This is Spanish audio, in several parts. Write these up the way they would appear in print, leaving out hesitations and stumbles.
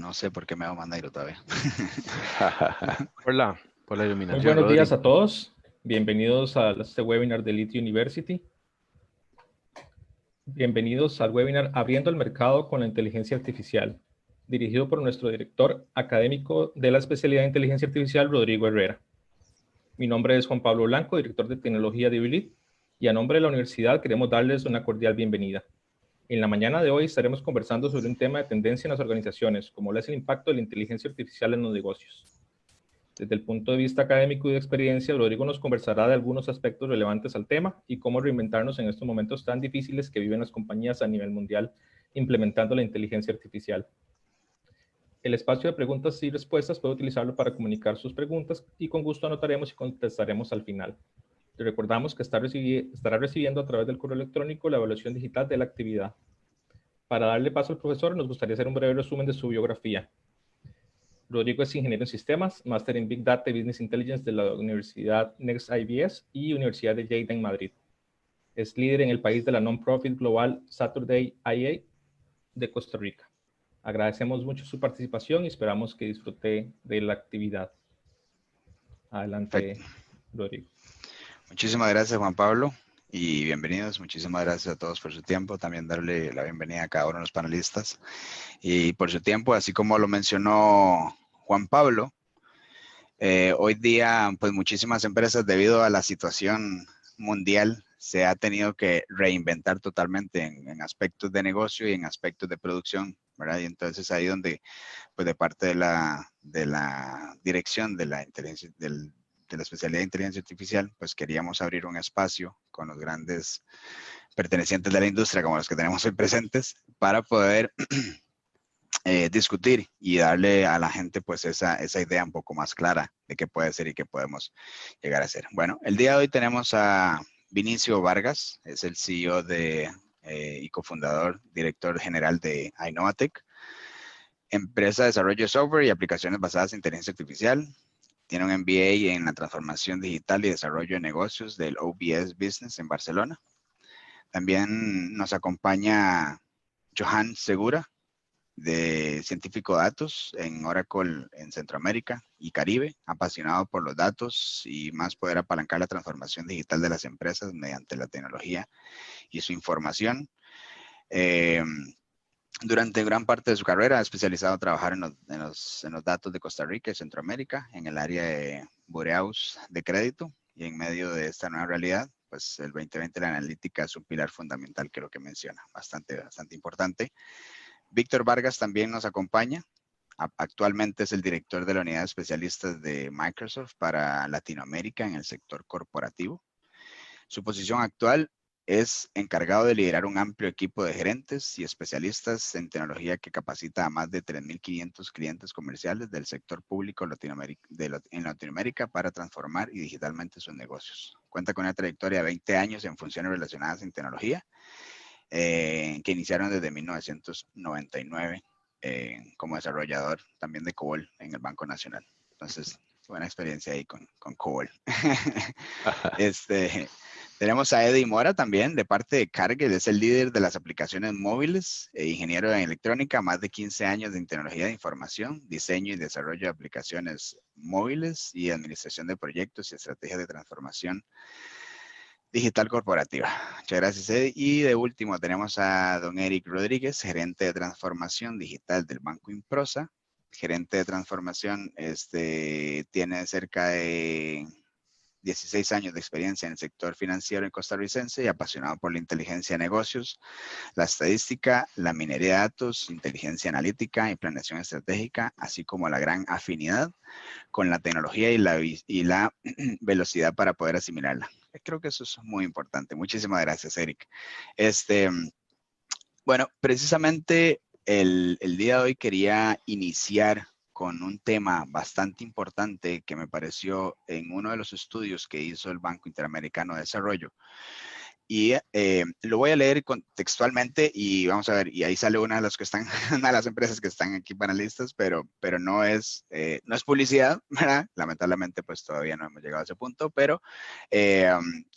No sé por qué me va a mandar todavía. por la Muy iluminación, buenos Rodri. días a todos. Bienvenidos a este webinar de Elite University. Bienvenidos al webinar Abriendo el mercado con la inteligencia artificial, dirigido por nuestro director académico de la especialidad de inteligencia artificial, Rodrigo Herrera. Mi nombre es Juan Pablo Blanco, director de tecnología de Elite, y a nombre de la universidad queremos darles una cordial bienvenida. En la mañana de hoy estaremos conversando sobre un tema de tendencia en las organizaciones, como es el impacto de la inteligencia artificial en los negocios. Desde el punto de vista académico y de experiencia, Rodrigo nos conversará de algunos aspectos relevantes al tema y cómo reinventarnos en estos momentos tan difíciles que viven las compañías a nivel mundial implementando la inteligencia artificial. El espacio de preguntas y respuestas puede utilizarlo para comunicar sus preguntas y con gusto anotaremos y contestaremos al final. Le recordamos que estará recibiendo a través del correo electrónico la evaluación digital de la actividad. Para darle paso al profesor, nos gustaría hacer un breve resumen de su biografía. Rodrigo es ingeniero en sistemas, máster en Big Data y Business Intelligence de la Universidad Next IBS y Universidad de Lleida en Madrid. Es líder en el país de la non-profit global Saturday IA de Costa Rica. Agradecemos mucho su participación y esperamos que disfrute de la actividad. Adelante, Rodrigo. Muchísimas gracias, Juan Pablo, y bienvenidos. Muchísimas gracias a todos por su tiempo. También darle la bienvenida a cada uno de los panelistas y por su tiempo, así como lo mencionó Juan Pablo. Hoy día, pues muchísimas empresas, debido a la situación mundial, se ha tenido que reinventar totalmente en aspectos de negocio y en aspectos de producción, ¿verdad? Y entonces ahí donde, pues de parte de la dirección de la inteligencia, de la especialidad de inteligencia artificial, pues queríamos abrir un espacio con los grandes pertenecientes de la industria, como los que tenemos hoy presentes, para poder discutir y darle a la gente pues esa idea un poco más clara de qué puede ser y qué podemos llegar a hacer. Bueno, el día de hoy tenemos a Vinicio Vargas, es el CEO y cofundador, director general de Innovatec, empresa de desarrollo de software y aplicaciones basadas en inteligencia artificial. Tiene un MBA en la transformación digital y desarrollo de negocios del OBS Business en Barcelona. También nos acompaña Johan Segura, de científico de datos en Oracle en Centroamérica y Caribe, apasionado por los datos y más poder apalancar la transformación digital de las empresas mediante la tecnología y su información. Durante gran parte de su carrera ha especializado en trabajar en los datos de Costa Rica y Centroamérica en el área de bureaus de crédito, y en medio de esta nueva realidad, pues el 2020 la analítica es un pilar fundamental que lo que menciona, bastante importante. Víctor Vargas también nos acompaña. Actualmente es el director de la unidad de especialistas de Microsoft para Latinoamérica en el sector corporativo. Su posición actual es encargado de liderar un amplio equipo de gerentes y especialistas en tecnología que capacita a más de 3.500 clientes comerciales del sector público en Latinoamérica para transformar y digitalmente sus negocios. Cuenta con una trayectoria de 20 años en funciones relacionadas en tecnología, que iniciaron desde 1999 como desarrollador también de COBOL en el Banco Nacional. Entonces, buena experiencia ahí con COBOL. Tenemos a Eddie Mora también, de parte de Cargill, es el líder de las aplicaciones móviles, ingeniero en electrónica, más de 15 años en tecnología de información, diseño y desarrollo de aplicaciones móviles y administración de proyectos y estrategias de transformación digital corporativa. Muchas gracias, Eddie. Y de último tenemos a don Eric Rodríguez, gerente de transformación digital del Banco Improsa. Gerente de transformación, tiene cerca de 16 años de experiencia en el sector financiero en costarricense y apasionado por la inteligencia de negocios, la estadística, la minería de datos, inteligencia analítica y planeación estratégica, así como la gran afinidad con la tecnología y la velocidad para poder asimilarla. Creo que eso es muy importante. Muchísimas gracias, Eric. Bueno, precisamente el día de hoy quería iniciar con un tema bastante importante que me pareció en uno de los estudios que hizo el Banco Interamericano de Desarrollo. Y lo voy a leer contextualmente y vamos a ver, y ahí sale una de las que están, una de las empresas que están aquí panelistas, pero no no es publicidad, ¿verdad? Lamentablemente, pues todavía no hemos llegado a ese punto, pero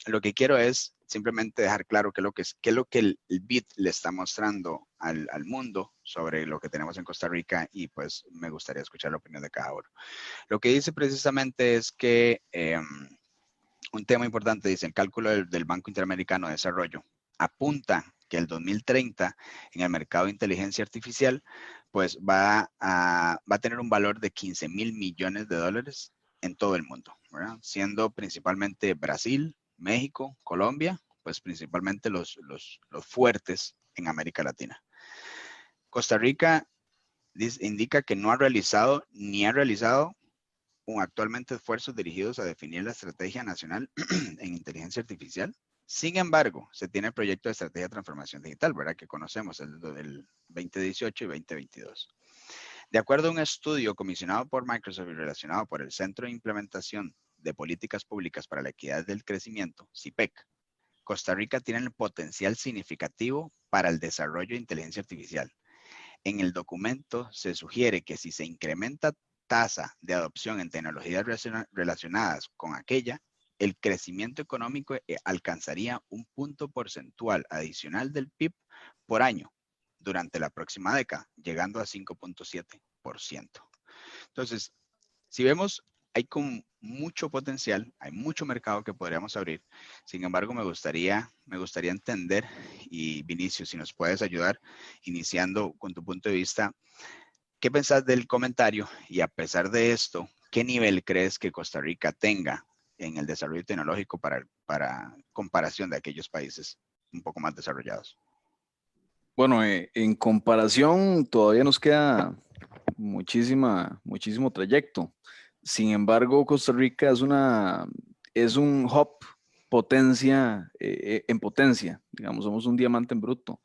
lo que quiero es simplemente dejar claro qué es lo que el BID le está mostrando al mundo sobre lo que tenemos en Costa Rica, y pues me gustaría escuchar la opinión de cada uno. Lo que dice precisamente es que un tema importante, dice, el cálculo del Banco Interamericano de Desarrollo apunta que el 2030 en el mercado de inteligencia artificial pues va a tener un valor de 15,000 millones de dólares en todo el mundo, ¿verdad? Siendo principalmente Brasil, México, Colombia, pues principalmente los fuertes en América Latina. Costa Rica indica que no ha realizado ni ha realizado actualmente esfuerzos dirigidos a definir la estrategia nacional en inteligencia artificial. Sin embargo, se tiene el proyecto de estrategia de transformación digital, ¿verdad? Que conocemos, el del 2018 y 2022. De acuerdo a un estudio comisionado por Microsoft y relacionado por el Centro de Implementación de Políticas Públicas para la Equidad del Crecimiento, CIPEC, Costa Rica tiene el potencial significativo para el desarrollo de inteligencia artificial. En el documento se sugiere que si se incrementa tasa de adopción en tecnologías relacionadas con aquella, el crecimiento económico alcanzaría un punto porcentual adicional del PIB por año durante la próxima década, llegando a 5.7%. Entonces, si vemos, hay con mucho potencial, hay mucho mercado que podríamos abrir. Sin embargo, me gustaría entender, y Vinicio, si nos puedes ayudar, iniciando con tu punto de vista, ¿qué pensás del comentario? Y a pesar de esto, ¿qué nivel crees que Costa Rica tenga en el desarrollo tecnológico para comparación de aquellos países un poco más desarrollados? Bueno, en comparación todavía nos queda muchísimo trayecto. Sin embargo, Costa Rica es un hub en potencia, digamos, somos un diamante en bruto.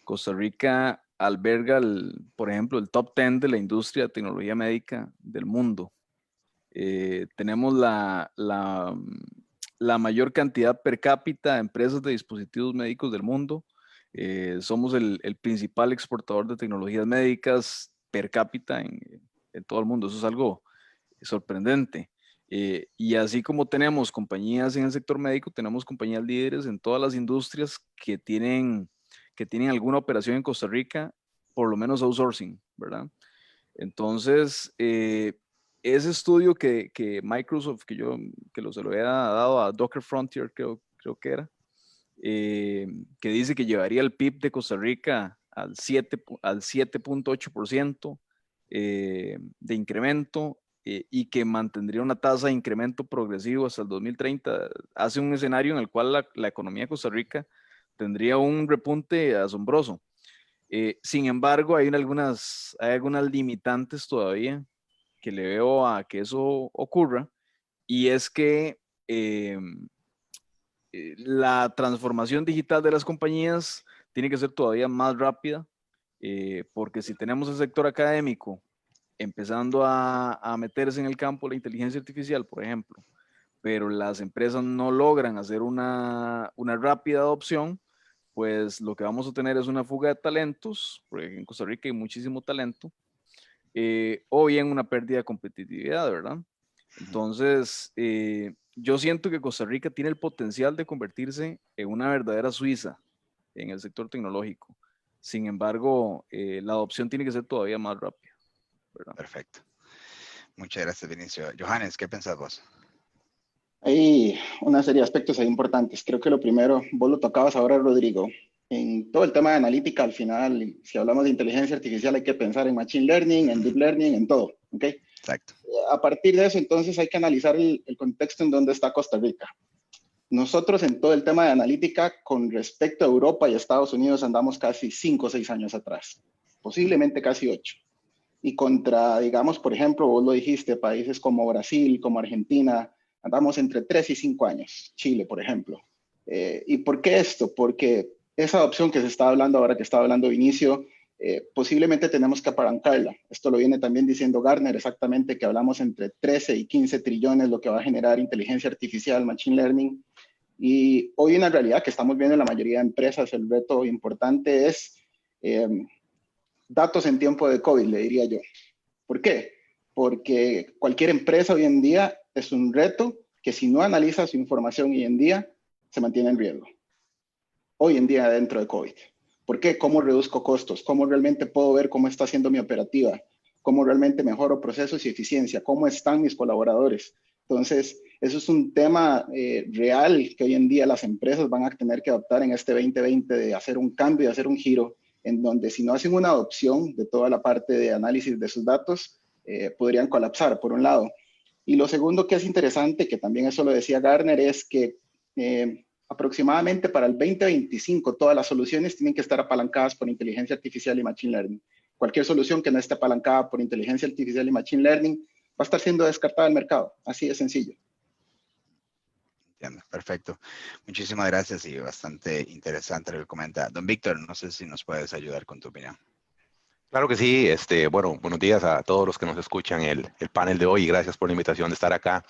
Costa Rica alberga, por ejemplo, el top 10 de la industria de tecnología médica del mundo. Tenemos la mayor cantidad per cápita de empresas de dispositivos médicos del mundo. Somos el principal exportador de tecnologías médicas per cápita en todo el mundo. Eso es algo sorprendente. Y así como tenemos compañías en el sector médico, tenemos compañías líderes en todas las industrias que tienen alguna operación en Costa Rica, por lo menos outsourcing, ¿verdad? Entonces, ese estudio que Microsoft, que se lo había dado a Docker Frontier, creo que era, que dice que llevaría el PIB de Costa Rica al 7.8% de incremento, y que mantendría una tasa de incremento progresivo hasta el 2030, hace un escenario en el cual la economía de Costa Rica tendría un repunte asombroso. Sin embargo, hay algunas limitantes todavía que le veo a que eso ocurra, y es que la transformación digital de las compañías tiene que ser todavía más rápida, porque si tenemos el sector académico empezando a meterse en el campo de la inteligencia artificial, por ejemplo, pero las empresas no logran hacer una rápida adopción, pues lo que vamos a tener es una fuga de talentos, porque en Costa Rica hay muchísimo talento, o bien una pérdida de competitividad, ¿verdad? Entonces, yo siento que Costa Rica tiene el potencial de convertirse en una verdadera Suiza en el sector tecnológico. Sin embargo, la adopción tiene que ser todavía más rápida, ¿verdad? Perfecto. Muchas gracias, Vinicio. Johannes, ¿qué pensás vos? Hay una serie de aspectos ahí importantes. Creo que lo primero, vos lo tocabas ahora, Rodrigo. En todo el tema de analítica, al final, si hablamos de inteligencia artificial, hay que pensar en machine learning, en deep learning, en todo, ¿ok? Exacto. A partir de eso, entonces, hay que analizar el contexto en donde está Costa Rica. Nosotros en todo el tema de analítica, con respecto a Europa y Estados Unidos, andamos casi 5 o 6 años atrás, posiblemente casi 8. Y contra, digamos, por ejemplo, vos lo dijiste, países como Brasil, como Argentina, andamos entre 3 y 5 años. Chile, por ejemplo. ¿Y por qué esto? Porque esa adopción que se está hablando ahora, que estaba hablando Vinicio, posiblemente tenemos que apalancarla. Esto lo viene también diciendo Gartner, exactamente, que hablamos entre 13 y 15 trillones, lo que va a generar inteligencia artificial, machine learning. Y hoy una realidad que estamos viendo en la mayoría de empresas, el reto importante es datos en tiempo de COVID, le diría yo. ¿Por qué? Porque cualquier empresa hoy en día es un reto que si no analiza su información hoy en día, se mantiene en riesgo. Hoy en día dentro de COVID. ¿Por qué? ¿Cómo reduzco costos? ¿Cómo realmente puedo ver cómo está haciendo mi operativa? ¿Cómo realmente mejoro procesos y eficiencia? ¿Cómo están mis colaboradores? Entonces, eso es un tema real que hoy en día las empresas van a tener que adoptar en este 2020 de hacer un cambio, de hacer un giro, en donde si no hacen una adopción de toda la parte de análisis de sus datos, podrían colapsar, por un lado. Y lo segundo que es interesante, que también eso lo decía Gartner, es que aproximadamente para el 2025 todas las soluciones tienen que estar apalancadas por inteligencia artificial y machine learning. Cualquier solución que no esté apalancada por inteligencia artificial y machine learning va a estar siendo descartada del mercado. Así de sencillo. Entiendo, perfecto. Muchísimas gracias y bastante interesante lo que comenta. Don Víctor, no sé si nos puedes ayudar con tu opinión. Claro que sí. Bueno, buenos días a todos los que nos escuchan el panel de hoy y gracias por la invitación de estar acá.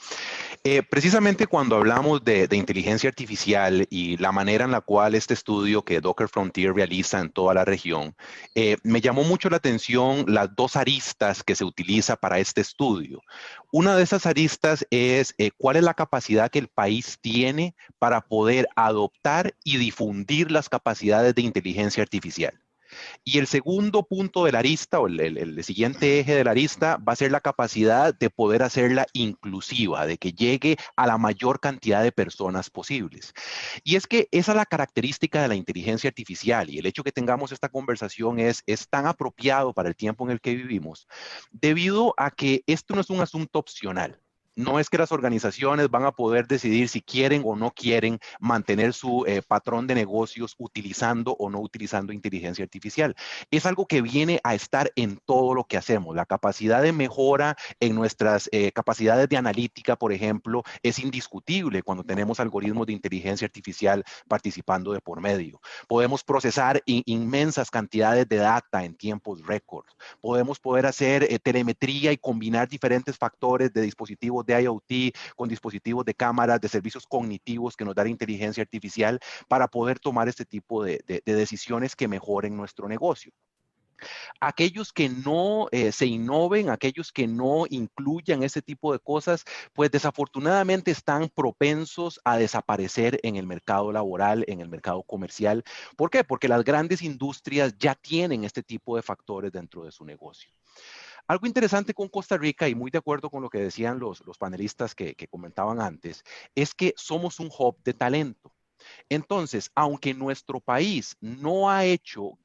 Precisamente cuando hablamos de inteligencia artificial y la manera en la cual este estudio que Docker Frontier realiza en toda la región, me llamó mucho la atención las dos aristas que se utiliza para este estudio. Una de esas aristas es cuál es la capacidad que el país tiene para poder adoptar y difundir las capacidades de inteligencia artificial. Y el segundo punto de la arista, o el siguiente eje de la arista, va a ser la capacidad de poder hacerla inclusiva, de que llegue a la mayor cantidad de personas posibles. Y es que esa es la característica de la inteligencia artificial, y el hecho que tengamos esta conversación es tan apropiado para el tiempo en el que vivimos, debido a que esto no es un asunto opcional. No es que las organizaciones van a poder decidir si quieren o no quieren mantener su patrón de negocios utilizando o no utilizando inteligencia artificial. Es algo que viene a estar en todo lo que hacemos. La capacidad de mejora en nuestras capacidades de analítica, por ejemplo, es indiscutible cuando tenemos algoritmos de inteligencia artificial participando de por medio. Podemos procesar inmensas cantidades de data en tiempos récord. Podemos poder hacer telemetría y combinar diferentes factores de dispositivos de IoT con dispositivos de cámaras, de servicios cognitivos que nos dan inteligencia artificial para poder tomar este tipo de decisiones que mejoren nuestro negocio. Aquellos que no se innoven, aquellos que no incluyan ese tipo de cosas, pues desafortunadamente están propensos a desaparecer en el mercado laboral, en el mercado comercial. ¿Por qué? Porque las grandes industrias ya tienen este tipo de factores dentro de su negocio. Algo interesante con Costa Rica, y muy de acuerdo con lo que decían los panelistas que comentaban antes, es que somos un hub de talento. Entonces, aunque nuestro país no ha hecho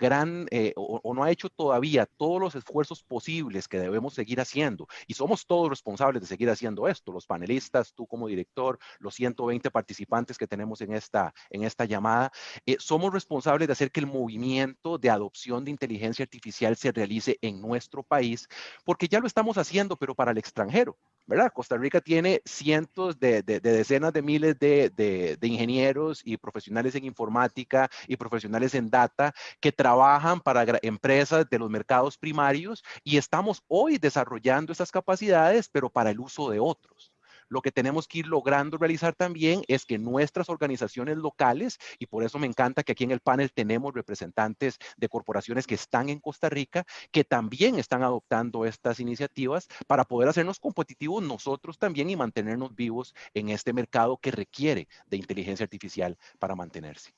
o no ha hecho todavía todos los esfuerzos posibles que debemos seguir haciendo, y somos todos responsables de seguir haciendo esto, los panelistas, tú como director, los 120 participantes que tenemos en esta llamada, somos responsables de hacer que el movimiento de adopción de inteligencia artificial se realice en nuestro país, porque ya lo estamos haciendo, pero para el extranjero. ¿Verdad? Costa Rica tiene cientos de decenas de miles de ingenieros y profesionales en informática y profesionales en data que trabajan para empresas de los mercados primarios y estamos hoy desarrollando esas capacidades, pero para el uso de otros. Lo que tenemos que ir logrando realizar también es que nuestras organizaciones locales, y por eso me encanta que aquí en el panel tenemos representantes de corporaciones que están en Costa Rica, que también están adoptando estas iniciativas para poder hacernos competitivos nosotros también y mantenernos vivos en este mercado que requiere de inteligencia artificial para mantenerse.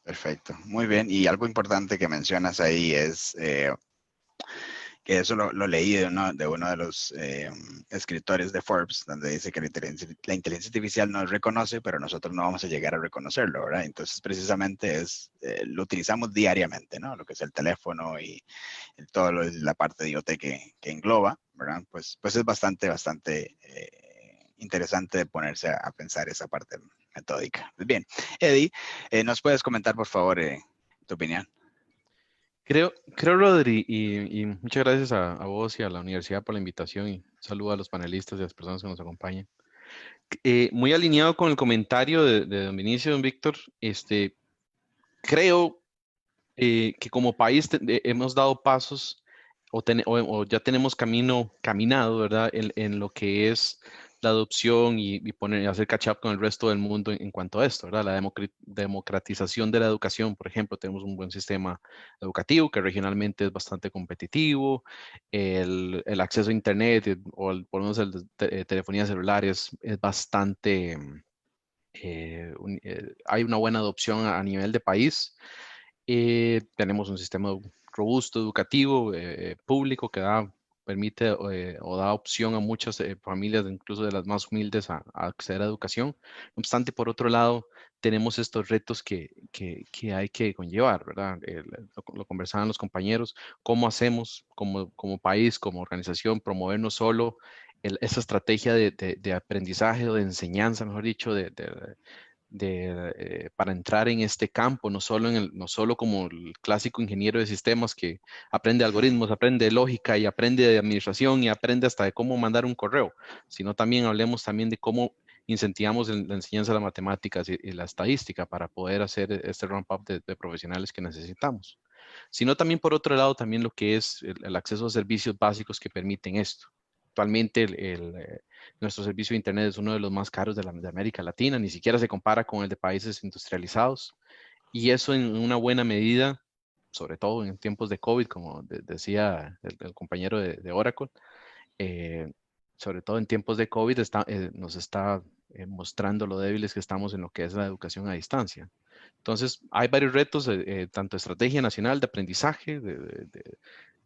Perfecto, muy bien. Y algo importante que mencionas ahí es que eso lo leí de uno de los escritores de Forbes, donde dice que la inteligencia artificial nos reconoce, pero nosotros no vamos a llegar a reconocerlo, ¿verdad? Entonces, precisamente lo utilizamos diariamente, ¿no? Lo que es el teléfono y toda la parte de IoT que engloba, ¿verdad? Pues es bastante interesante de ponerse a pensar esa parte metódica. Pues bien, Eddie, ¿nos puedes comentar, por favor, tu opinión? Creo, Rodri, y muchas gracias a vos y a la universidad por la invitación y saludo a los panelistas y a las personas que nos acompañan. Muy alineado con el comentario de don Vinicio, don Víctor, creo que como país hemos dado pasos o ya tenemos caminado, ¿verdad? En lo que es la adopción y hacer catch up con el resto del mundo en cuanto a esto, ¿verdad? La democratización de la educación, por ejemplo, tenemos un buen sistema educativo que regionalmente es bastante competitivo, el acceso a Internet por lo menos el de telefonía celular es bastante, hay una buena adopción a nivel de país. Tenemos un sistema robusto educativo público que permite o da opción a muchas familias, incluso de las más humildes, a acceder a educación. No obstante, por otro lado, tenemos estos retos que hay que conllevar, ¿verdad? Lo conversaban los compañeros, ¿cómo hacemos como país, como organización, promover no solo esa estrategia de aprendizaje o de enseñanza, mejor dicho, para entrar en este campo, no solo como el clásico ingeniero de sistemas que aprende algoritmos, aprende lógica y aprende de administración y aprende hasta de cómo mandar un correo, sino también hablemos también de cómo incentivamos la enseñanza de las matemáticas y la estadística para poder hacer este ramp-up de profesionales que necesitamos. Sino también por otro lado, también lo que es el acceso a servicios básicos que permiten esto. Actualmente nuestro servicio de Internet es uno de los más caros de América Latina, ni siquiera se compara con el de países industrializados. Y eso en una buena medida, sobre todo en tiempos de COVID, como decía el compañero de Oracle, sobre todo en tiempos de COVID nos está mostrando lo débiles que estamos en lo que es la educación a distancia. Entonces, hay varios retos, tanto estrategia nacional de aprendizaje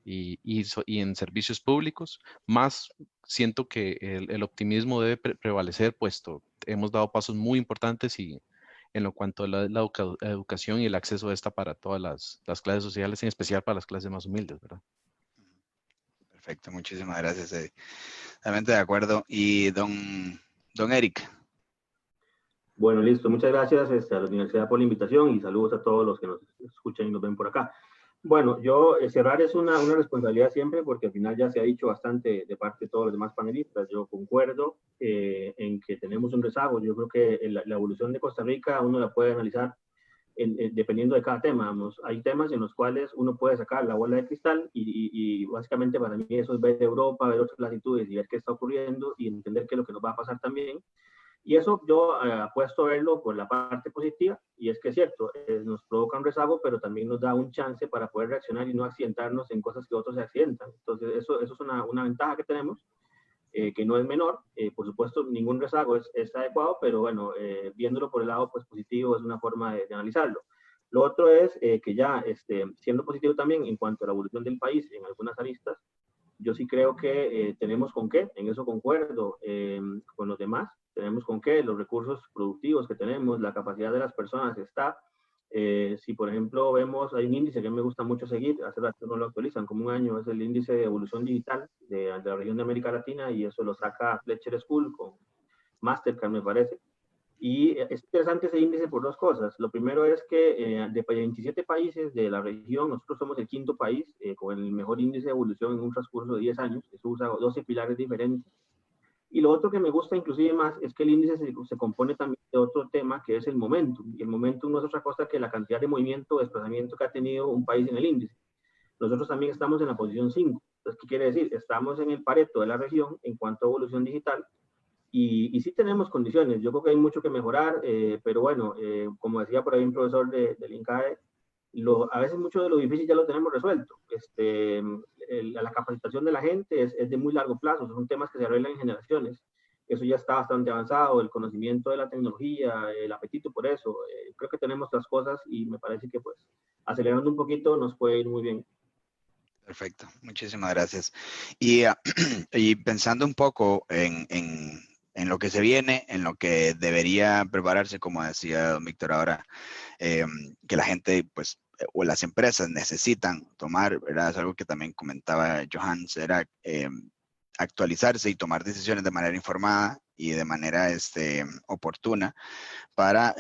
y en servicios públicos, más siento que el optimismo debe prevalecer, puesto hemos dado pasos muy importantes y en lo cuanto a la educación y el acceso a esta para todas las clases sociales, en especial para las clases más humildes, ¿verdad? Perfecto, muchísimas gracias, Eddie. Totalmente de acuerdo. Y don Eric. Bueno, listo. Muchas gracias a la universidad por la invitación y saludos a todos los que nos escuchan y nos ven por acá. Bueno, cerrar es una responsabilidad siempre porque al final ya se ha dicho bastante de parte de todos los demás panelistas. Yo concuerdo en que tenemos un rezago. Yo creo que la evolución de Costa Rica uno la puede analizar dependiendo de cada tema. Hay temas en los cuales uno puede sacar la bola de cristal y básicamente para mí eso es ver Europa, ver otras latitudes y ver qué está ocurriendo y entender qué es lo que nos va a pasar también. Y eso yo apuesto a verlo por la parte positiva, y es que es cierto, nos provoca un rezago, pero también nos da un chance para poder reaccionar y no accidentarnos en cosas que otros se accidentan. Entonces, eso es una ventaja que tenemos, que no es menor. Por supuesto, ningún rezago es adecuado, pero bueno, viéndolo por el lado pues, positivo es una forma de analizarlo. Lo otro es que ya siendo positivo también en cuanto a la evolución del país en algunas aristas, yo sí creo que tenemos con qué, en eso concuerdo con los demás, tenemos con qué, los recursos productivos que tenemos, la capacidad de las personas está. Si por ejemplo vemos, hay un índice que me gusta mucho seguir, hace rato no lo actualizan, como un año, es el índice de evolución digital de la región de América Latina y eso lo saca Fletcher School con Mastercard me parece. Y es interesante ese índice por dos cosas. Lo primero es que de 27 países de la región, nosotros somos el quinto país con el mejor índice de evolución en un transcurso de 10 años. Eso usa 12 pilares diferentes. Y lo otro que me gusta inclusive más es que el índice se compone también de otro tema que es el momentum. Y el momentum no es otra cosa que la cantidad de movimiento o desplazamiento que ha tenido un país en el índice. Nosotros también estamos en la posición 5. Entonces, ¿qué quiere decir? Estamos en el Pareto de la región en cuanto a evolución digital. Y sí tenemos condiciones, yo creo que hay mucho que mejorar, pero bueno, como decía por ahí un profesor del INCAE, a veces mucho de lo difícil ya lo tenemos resuelto. La capacitación de la gente es de muy largo plazo, son temas que se arreglan en generaciones. Eso ya está bastante avanzado, el conocimiento de la tecnología, el apetito por eso. Creo que tenemos otras cosas y me parece que pues acelerando un poquito nos puede ir muy bien. Perfecto, muchísimas gracias. Y, y pensando un poco en lo que se viene, en lo que debería prepararse, como decía don Víctor ahora, que la gente, pues, o las empresas necesitan tomar, ¿verdad? Es algo que también comentaba Johannes, era actualizarse y tomar decisiones de manera informada y de manera oportuna para,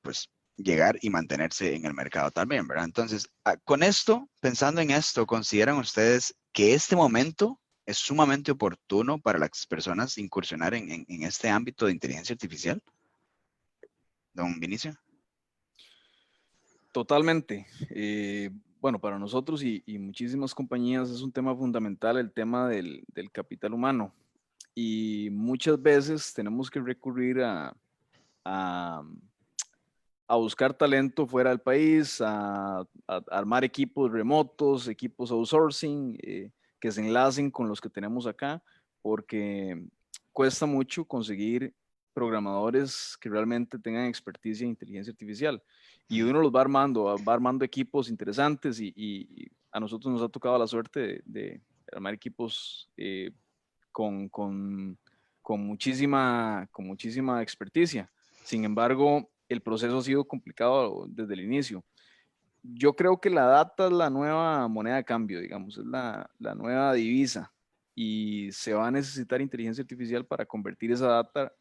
pues, llegar y mantenerse en el mercado también, ¿verdad? Entonces, con esto, pensando en esto, ¿consideran ustedes que este momento es sumamente oportuno para las personas incursionar en este ámbito de inteligencia artificial? Don Vinicio. Totalmente. Bueno, para nosotros y muchísimas compañías es un tema fundamental el tema del capital humano. y muchas veces tenemos que recurrir a buscar talento fuera del país, a armar equipos remotos, equipos outsourcing, que se enlacen con los que tenemos acá, porque cuesta mucho conseguir programadores que realmente tengan experticia en inteligencia artificial. Y uno los va armando equipos interesantes y a nosotros nos ha tocado la suerte de armar equipos con muchísima experticia. Sin embargo, el proceso ha sido complicado desde el inicio. Yo creo que la data es la nueva moneda de cambio, digamos, es la nueva divisa y se va a necesitar inteligencia artificial para convertir esa data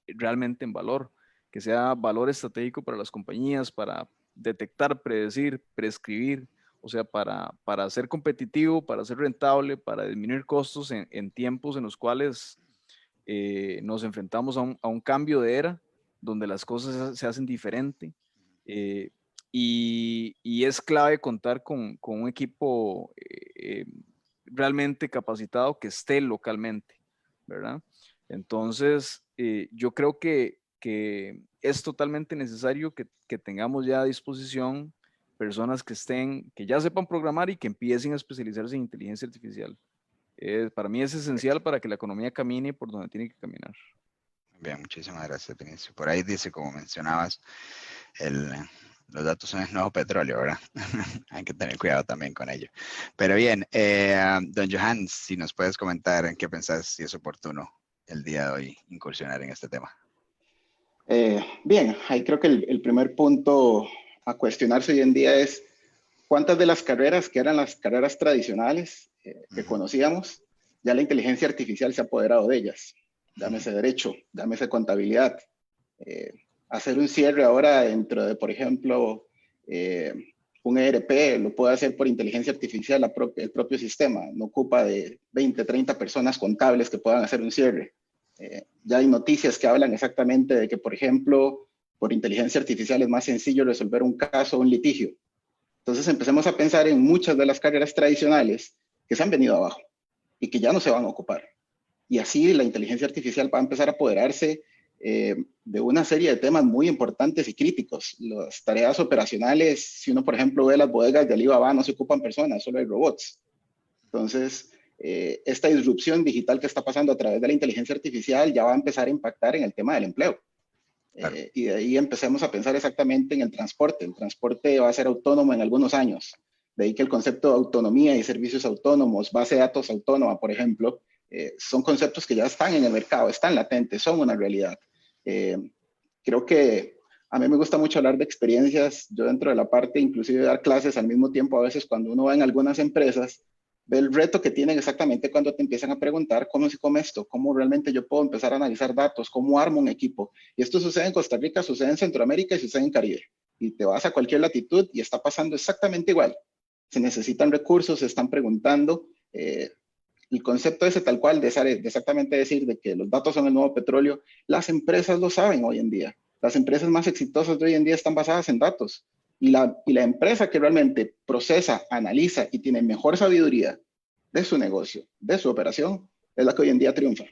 realmente en valor, que sea valor estratégico para las compañías, para detectar, predecir, prescribir, o sea, para ser competitivo, para ser rentable, para disminuir costos en tiempos en los cuales nos enfrentamos a un cambio de era, donde las cosas se hacen diferente. Y es clave contar con un equipo realmente capacitado que esté localmente, ¿verdad? Entonces, yo creo que es totalmente necesario que tengamos ya a disposición personas que ya sepan programar y que empiecen a especializarse en inteligencia artificial. Para mí es esencial para que la economía camine por donde tiene que caminar. Bien, muchísimas gracias, Vinicio. Por ahí dice, como mencionabas, los datos son el nuevo petróleo, ¿verdad? Hay que tener cuidado también con ello. Pero bien, don Johan, si nos puedes comentar en qué pensás, si es oportuno el día de hoy incursionar en este tema. Bien, ahí creo que el primer punto a cuestionarse hoy en día es cuántas de las carreras que eran las carreras tradicionales que conocíamos, ya la inteligencia artificial se ha apoderado de ellas. Llámese derecho, llámese contabilidad. Hacer un cierre ahora dentro de, por ejemplo, un ERP lo puede hacer por inteligencia artificial el propio sistema. No ocupa de 20, 30 personas contables que puedan hacer un cierre. Ya hay noticias que hablan exactamente de que, por ejemplo, por inteligencia artificial es más sencillo resolver un caso o un litigio. Entonces empecemos a pensar en muchas de las carreras tradicionales que se han venido abajo y que ya no se van a ocupar. Y así la inteligencia artificial va a empezar a apoderarse de una serie de temas muy importantes y críticos. Las tareas operacionales, si uno, por ejemplo, ve las bodegas de Alibaba, no se ocupan personas, solo hay robots. Entonces, esta disrupción digital que está pasando a través de la inteligencia artificial ya va a empezar a impactar en el tema del empleo. Claro. Y de ahí empecemos a pensar exactamente en el transporte. El transporte va a ser autónomo en algunos años. De ahí que el concepto de autonomía y servicios autónomos, base de datos autónoma, por ejemplo, son conceptos que ya están en el mercado, están latentes, son una realidad. Creo que a mí me gusta mucho hablar de experiencias. Yo dentro de la parte, inclusive de dar clases al mismo tiempo, a veces cuando uno va en algunas empresas, ve el reto que tienen exactamente cuando te empiezan a preguntar cómo se come esto, cómo realmente yo puedo empezar a analizar datos, cómo armo un equipo. Y esto sucede en Costa Rica, sucede en Centroamérica y sucede en Caribe. Y te vas a cualquier latitud y está pasando exactamente igual. Se necesitan recursos, se están preguntando. El concepto ese tal cual de exactamente decir de que los datos son el nuevo petróleo, las empresas lo saben hoy en día. Las empresas más exitosas de hoy en día están basadas en datos. Y la empresa que realmente procesa, analiza y tiene mejor sabiduría de su negocio, de su operación, es la que hoy en día triunfa.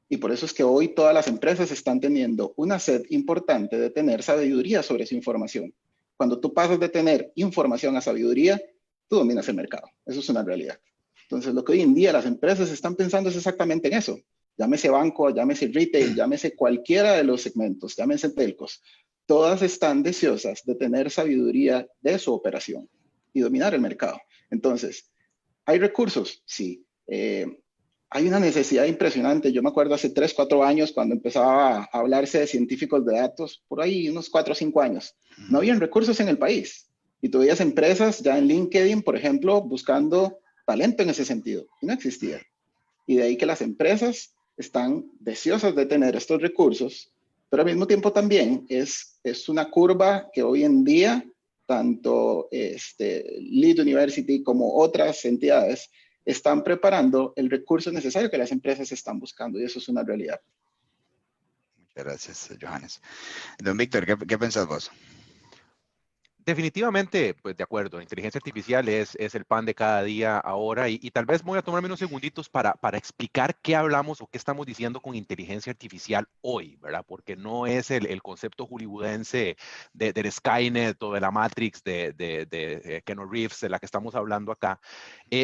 Y por eso es que hoy todas las empresas están teniendo una sed importante de tener sabiduría sobre su información. Cuando tú pasas de tener información a sabiduría, tú dominas el mercado. Eso es una realidad. Entonces, lo que hoy en día las empresas están pensando es exactamente en eso. Llámese banco, llámese retail, llámese cualquiera de los segmentos, llámese telcos. Todas están deseosas de tener sabiduría de su operación y dominar el mercado. Entonces, ¿hay recursos? Sí. Hay una necesidad impresionante. Yo me acuerdo hace 3, 4 años cuando empezaba a hablarse de científicos de datos, por ahí unos 4 o 5 años. No habían recursos en el país. Y tú veías empresas ya en LinkedIn, por ejemplo, buscando talento en ese sentido. Y no existía. Y de ahí que las empresas están deseosas de tener estos recursos, pero al mismo tiempo también es una curva que hoy en día, tanto Lead University como otras entidades, están preparando el recurso necesario que las empresas están buscando, y eso es una realidad. Muchas gracias, Johannes. Don Víctor, ¿qué pensás vos? Definitivamente, pues de acuerdo, la inteligencia artificial es el pan de cada día ahora y tal vez voy a tomarme unos segunditos para explicar qué hablamos o qué estamos diciendo con inteligencia artificial hoy, ¿verdad? Porque no es el concepto hollywoodense del Skynet o de la Matrix de Keanu Reeves de la que estamos hablando acá,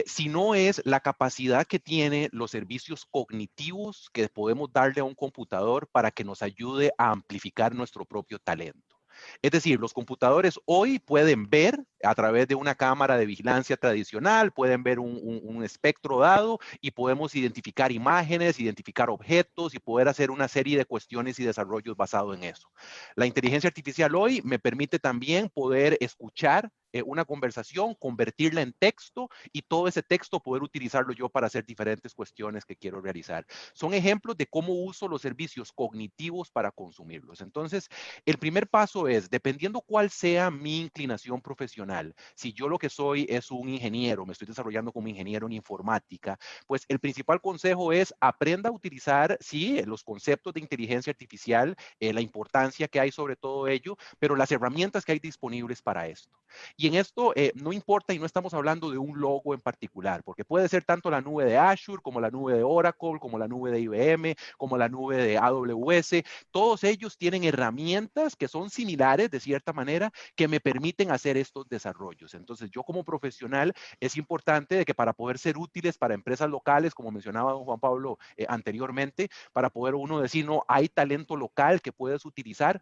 sino es la capacidad que tiene los servicios cognitivos que podemos darle a un computador para que nos ayude a amplificar nuestro propio talento. Es decir, los computadores hoy pueden ver a través de una cámara de vigilancia tradicional, pueden ver un espectro dado y podemos identificar imágenes, identificar objetos y poder hacer una serie de cuestiones y desarrollos basados en eso. La inteligencia artificial hoy me permite también poder escuchar una conversación, convertirla en texto y todo ese texto poder utilizarlo yo para hacer diferentes cuestiones que quiero realizar. Son ejemplos de cómo uso los servicios cognitivos para consumirlos. Entonces, el primer paso es, dependiendo cuál sea mi inclinación profesional, si yo lo que soy es un ingeniero, me estoy desarrollando como ingeniero en informática, pues el principal consejo es aprenda a utilizar, sí, los conceptos de inteligencia artificial, la importancia que hay sobre todo ello, pero las herramientas que hay disponibles para esto. Y en esto no importa y no estamos hablando de un logo en particular, porque puede ser tanto la nube de Azure, como la nube de Oracle, como la nube de IBM, como la nube de AWS. Todos ellos tienen herramientas que son similares de cierta manera que me permiten hacer estos desarrollos. Entonces, yo como profesional es importante de que para poder ser útiles para empresas locales, como mencionaba don Juan Pablo anteriormente, para poder uno decir, no, hay talento local que puedes utilizar,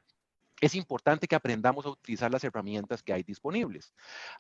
es importante que aprendamos a utilizar las herramientas que hay disponibles.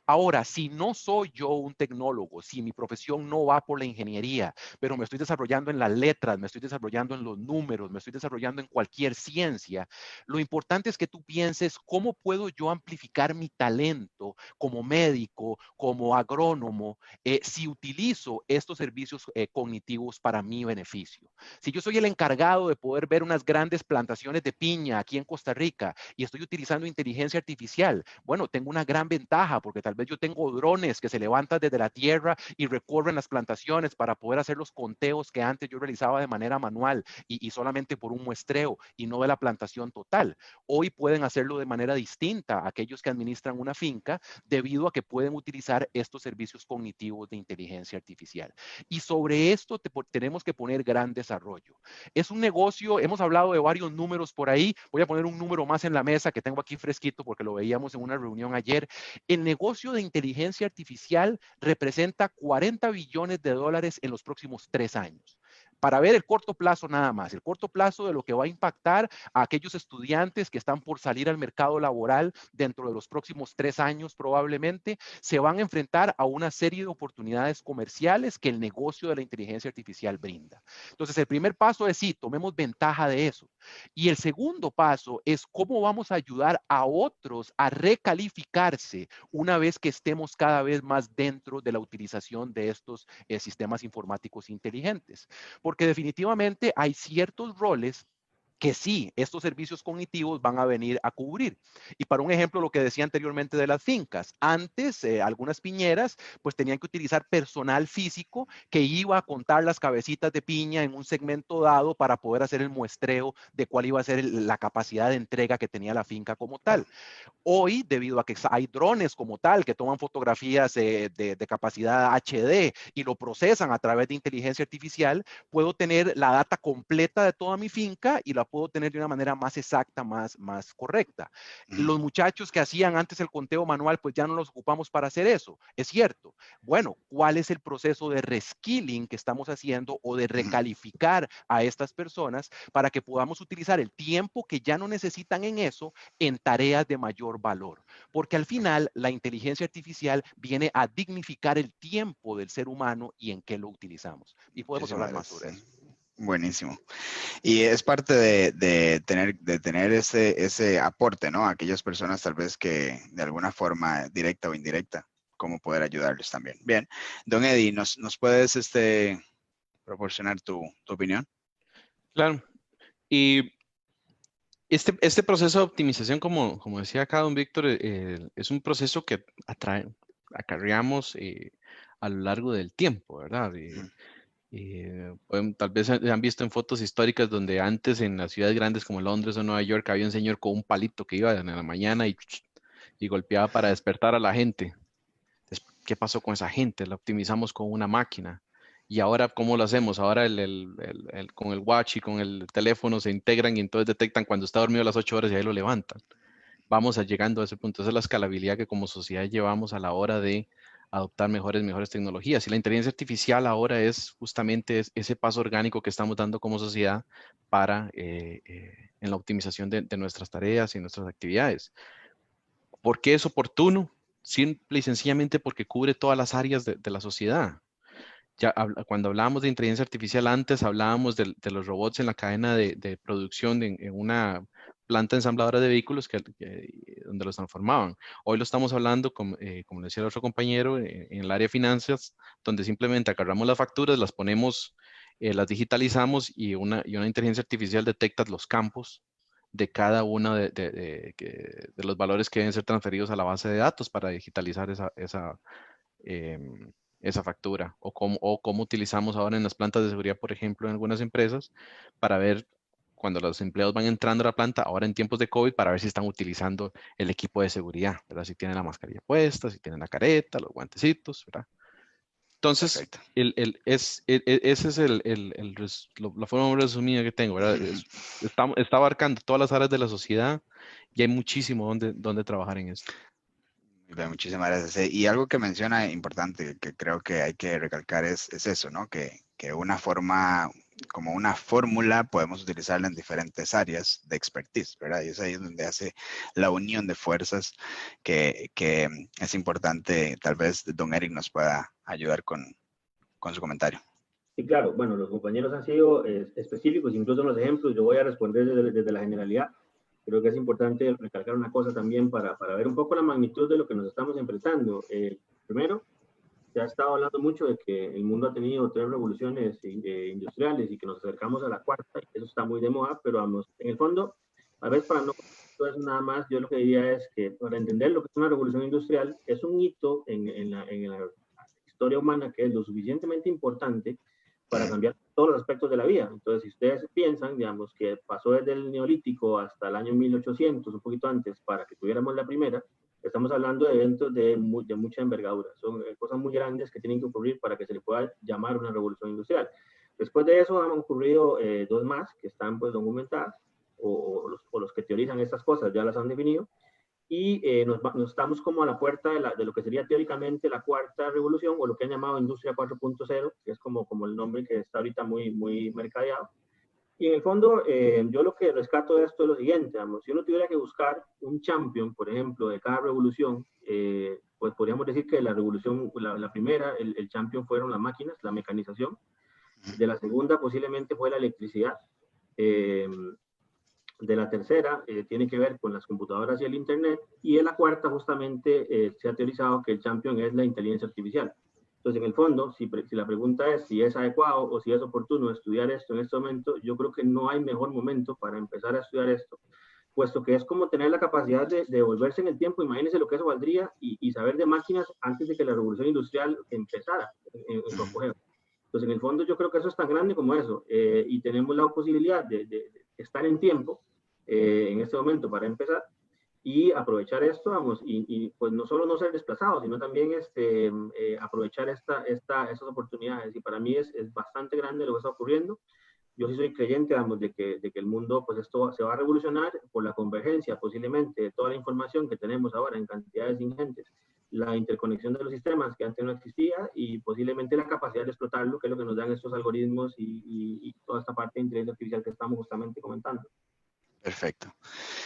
Ahora, si no soy yo un tecnólogo, si mi profesión no va por la ingeniería, pero me estoy desarrollando en las letras, me estoy desarrollando en los números, me estoy desarrollando en cualquier ciencia, lo importante es que tú pienses cómo puedo yo amplificar mi talento como médico, como agrónomo, si utilizo estos servicios cognitivos para mi beneficio. Si yo soy el encargado de poder ver unas grandes plantaciones de piña aquí en Costa Rica y estoy utilizando inteligencia artificial, bueno, tengo una gran ventaja porque tal vez yo tengo drones que se levantan desde la tierra y recorren las plantaciones para poder hacer los conteos que antes yo realizaba de manera manual y solamente por un muestreo y no de la plantación total. Hoy pueden hacerlo de manera distinta aquellos que administran una finca debido a que pueden utilizar estos servicios cognitivos de inteligencia artificial. Y sobre esto tenemos que poner gran desarrollo. Es un negocio, hemos hablado de varios números por ahí, voy a poner un número más en la mesa que tengo aquí fresquito porque lo veíamos en una reunión ayer. El negocio de inteligencia artificial representa 40 billones de dólares en los próximos 3 años. Para ver el corto plazo nada más, el corto plazo de lo que va a impactar a aquellos estudiantes que están por salir al mercado laboral dentro de los próximos 3 años probablemente, se van a enfrentar a una serie de oportunidades comerciales que el negocio de la inteligencia artificial brinda. Entonces, el primer paso es sí, tomemos ventaja de eso. Y el segundo paso es cómo vamos a ayudar a otros a recalificarse una vez que estemos cada vez más dentro de la utilización de estos sistemas informáticos inteligentes. Porque definitivamente hay ciertos roles que sí, estos servicios cognitivos van a venir a cubrir. Y para un ejemplo, lo que decía anteriormente de las fincas, antes algunas piñeras pues tenían que utilizar personal físico que iba a contar las cabecitas de piña en un segmento dado para poder hacer el muestreo de cuál iba a ser la capacidad de entrega que tenía la finca como tal. Hoy, debido a que hay drones como tal que toman fotografías de capacidad HD y lo procesan a través de inteligencia artificial, puedo tener la data completa de toda mi finca y la puedo tener de una manera más exacta, más correcta. Los muchachos que hacían antes el conteo manual, pues ya no los ocupamos para hacer eso. Es cierto. Bueno, ¿cuál es el proceso de reskilling que estamos haciendo o de recalificar a estas personas para que podamos utilizar el tiempo que ya no necesitan en eso en tareas de mayor valor? Porque al final la inteligencia artificial viene a dignificar el tiempo del ser humano y en qué lo utilizamos. Y podemos hablar más sobre eso. Buenísimo. Y es parte de tener ese aporte, ¿no? A aquellas personas tal vez que de alguna forma directa o indirecta, cómo poder ayudarles también. Bien, don Eddie, ¿nos puedes proporcionar tu opinión? Claro. Y este proceso de optimización, como decía acá don Víctor, es un proceso que acarreamos a lo largo del tiempo, ¿verdad? Tal vez han visto en fotos históricas donde antes en las ciudades grandes como Londres o Nueva York había un señor con un palito que iba en la mañana y y golpeaba para despertar a la gente. ¿Qué pasó con esa gente? La optimizamos con una máquina. Y ahora, ¿cómo lo hacemos? Ahora con el watch y con el teléfono se integran y entonces detectan cuando está dormido a las 8 horas y ahí lo levantan. Vamos llegando a ese punto. Esa es la escalabilidad que como sociedad llevamos a la hora de adoptar mejores tecnologías. Y la inteligencia artificial ahora es justamente ese paso orgánico que estamos dando como sociedad para en la optimización de nuestras tareas y nuestras actividades. ¿Por qué es oportuno? Simple y sencillamente porque cubre todas las áreas de la sociedad. Cuando hablábamos de inteligencia artificial antes, hablábamos de los robots en la cadena de producción en una planta ensambladora de vehículos donde los transformaban. Hoy lo estamos hablando, como decía el otro compañero, en el área de finanzas, donde simplemente agarramos las facturas, las ponemos, las digitalizamos y una inteligencia artificial detecta los campos de cada uno de los valores que deben ser transferidos a la base de datos para digitalizar esa factura, o cómo utilizamos ahora en las plantas de seguridad, por ejemplo, en algunas empresas, para ver cuando los empleados van entrando a la planta, ahora en tiempos de COVID, para ver si están utilizando el equipo de seguridad, ¿verdad? Si tienen la mascarilla puesta, si tienen la careta, los guantecitos, ¿verdad? Entonces, ese es la forma resumida que tengo, ¿verdad? Está abarcando todas las áreas de la sociedad y hay muchísimo donde trabajar en esto. Muchísimas gracias. Y algo que menciona importante, que creo que hay que recalcar es eso, ¿no? Que una forma, como una fórmula, podemos utilizarla en diferentes áreas de expertise, ¿verdad? Y es ahí donde hace la unión de fuerzas que es importante. Tal vez don Eric nos pueda ayudar con su comentario. Sí, claro. Bueno, los compañeros han sido específicos, incluso en los ejemplos. Yo voy a responder desde la generalidad. Creo que es importante recalcar una cosa también para ver un poco la magnitud de lo que nos estamos enfrentando. Primero, se ha estado hablando mucho de que el mundo ha tenido 3 revoluciones industriales y que nos acercamos a la 4ª, y eso está muy de moda, pero vamos, en el fondo, a veces para no eso nada más, yo lo que diría es que para entender lo que es una revolución industrial, es un hito en la historia humana que es lo suficientemente importante para cambiar todos los aspectos de la vida. Entonces, si ustedes piensan, digamos, que pasó desde el Neolítico hasta el año 1800, un poquito antes, para que tuviéramos la primera, estamos hablando de eventos de mucha envergadura. Son cosas muy grandes que tienen que ocurrir para que se le pueda llamar una revolución industrial. Después de eso han ocurrido 2 más que están pues documentadas, o los que teorizan estas cosas ya las han definido, y nos estamos como a la puerta de lo que sería teóricamente la 4ª revolución, o lo que han llamado Industria 4.0, que es como el nombre que está ahorita muy mercadeado. Y en el fondo, yo lo que rescato de esto es lo siguiente, digamos, si uno tuviera que buscar un champion, por ejemplo, de cada revolución, pues podríamos decir que la revolución, la primera, el champion fueron las máquinas, la mecanización. De la segunda posiblemente fue la electricidad. De la tercera tiene que ver con las computadoras y el internet, y de la 4ª justamente se ha teorizado que el champion es la inteligencia artificial. Entonces, en el fondo, si la pregunta es si es adecuado o si es oportuno estudiar esto en este momento, yo creo que no hay mejor momento para empezar a estudiar esto, puesto que es como tener la capacidad de volverse en el tiempo. Imagínense lo que eso valdría y saber de máquinas antes de que la revolución industrial empezara en su apogeo. Entonces, en el fondo, yo creo que eso es tan grande como eso, y tenemos la posibilidad de estar en tiempo en este momento para empezar y aprovechar esto, vamos, y pues no solo no ser desplazados, sino también aprovechar estas oportunidades. Y para mí es bastante grande lo que está ocurriendo. Yo sí soy creyente, vamos, de que el mundo, pues esto se va a revolucionar por la convergencia, posiblemente, de toda la información que tenemos ahora en cantidades ingentes, la interconexión de los sistemas que antes no existía, y posiblemente la capacidad de explotarlo, que es lo que nos dan estos algoritmos y toda esta parte de inteligencia artificial que estamos justamente comentando. Perfecto.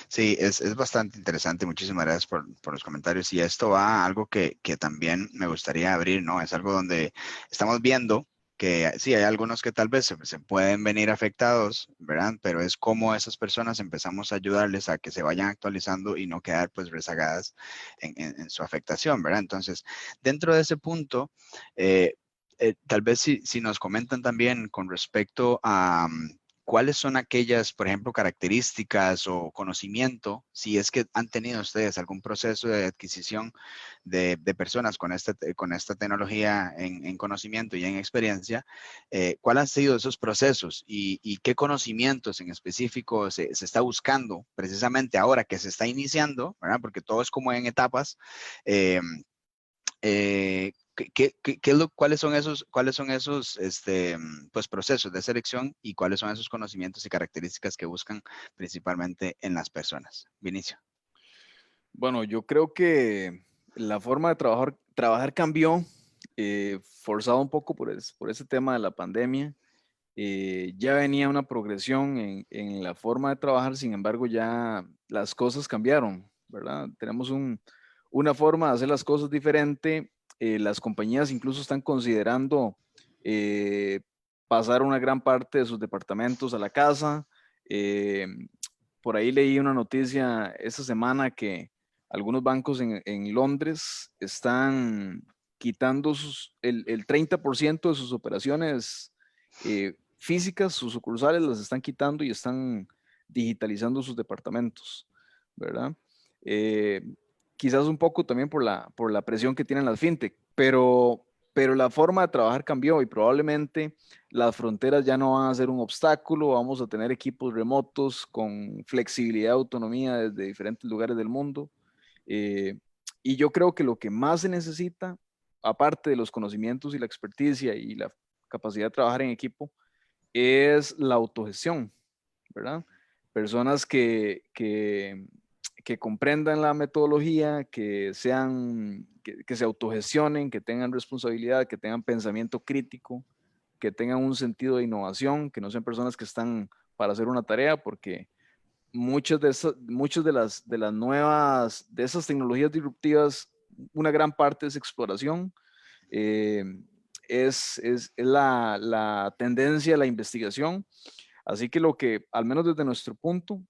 Sí, es bastante interesante. Muchísimas gracias por los comentarios. Y esto va a algo que también me gustaría abrir, ¿no? Es algo donde estamos viendo que sí, hay algunos que tal vez se pueden venir afectados, ¿verdad? Pero es como esas personas empezamos a ayudarles a que se vayan actualizando y no quedar pues rezagadas en su afectación, ¿verdad? Entonces, dentro de ese punto, tal vez si nos comentan también con respecto a ¿cuáles son aquellas, por ejemplo, características o conocimiento, si es que han tenido ustedes algún proceso de adquisición de personas con esta tecnología en conocimiento y en experiencia? ¿Cuáles han sido esos procesos y qué conocimientos en específico se está buscando precisamente ahora que se está iniciando, ¿verdad? Porque todo es como en etapas. ¿Cuáles son esos pues, procesos de selección y cuáles son esos conocimientos y características que buscan principalmente en las personas? Vinicio. Bueno, yo creo que la forma de trabajar cambió, forzado un poco por ese tema de la pandemia. Ya venía una progresión en la forma de trabajar, sin embargo, ya las cosas cambiaron, ¿verdad? Tenemos una forma de hacer las cosas diferente. Las compañías incluso están considerando pasar una gran parte de sus departamentos a la casa. Por ahí leí una noticia esta semana que algunos bancos en Londres están quitando el 30% de sus operaciones físicas, sus sucursales las están quitando y están digitalizando sus departamentos, ¿verdad? Quizás un poco también por la presión que tienen las fintech, pero la forma de trabajar cambió y probablemente las fronteras ya no van a ser un obstáculo, vamos a tener equipos remotos con flexibilidad, autonomía desde diferentes lugares del mundo. Y yo creo que lo que más se necesita, aparte de los conocimientos y la experticia y la capacidad de trabajar en equipo, es la autogestión, ¿verdad? Personas que comprendan la metodología, que se autogestionen, que tengan responsabilidad, que tengan pensamiento crítico, que tengan un sentido de innovación, que no sean personas que están para hacer una tarea, porque muchas de esas tecnologías disruptivas, una gran parte es exploración, es la tendencia a la investigación. Así que al menos desde nuestro punto,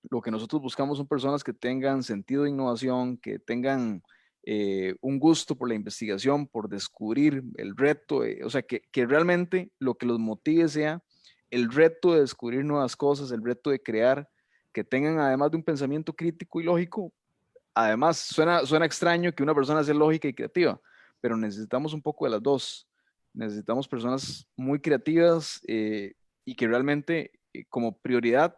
lo que nosotros buscamos son personas que tengan sentido de innovación, que tengan un gusto por la investigación, por descubrir el reto, o sea, que realmente lo que los motive sea el reto de descubrir nuevas cosas, el reto de crear, que tengan además de un pensamiento crítico y lógico. Además, suena extraño que una persona sea lógica y creativa, pero necesitamos un poco de las dos. Necesitamos personas muy creativas y que realmente como prioridad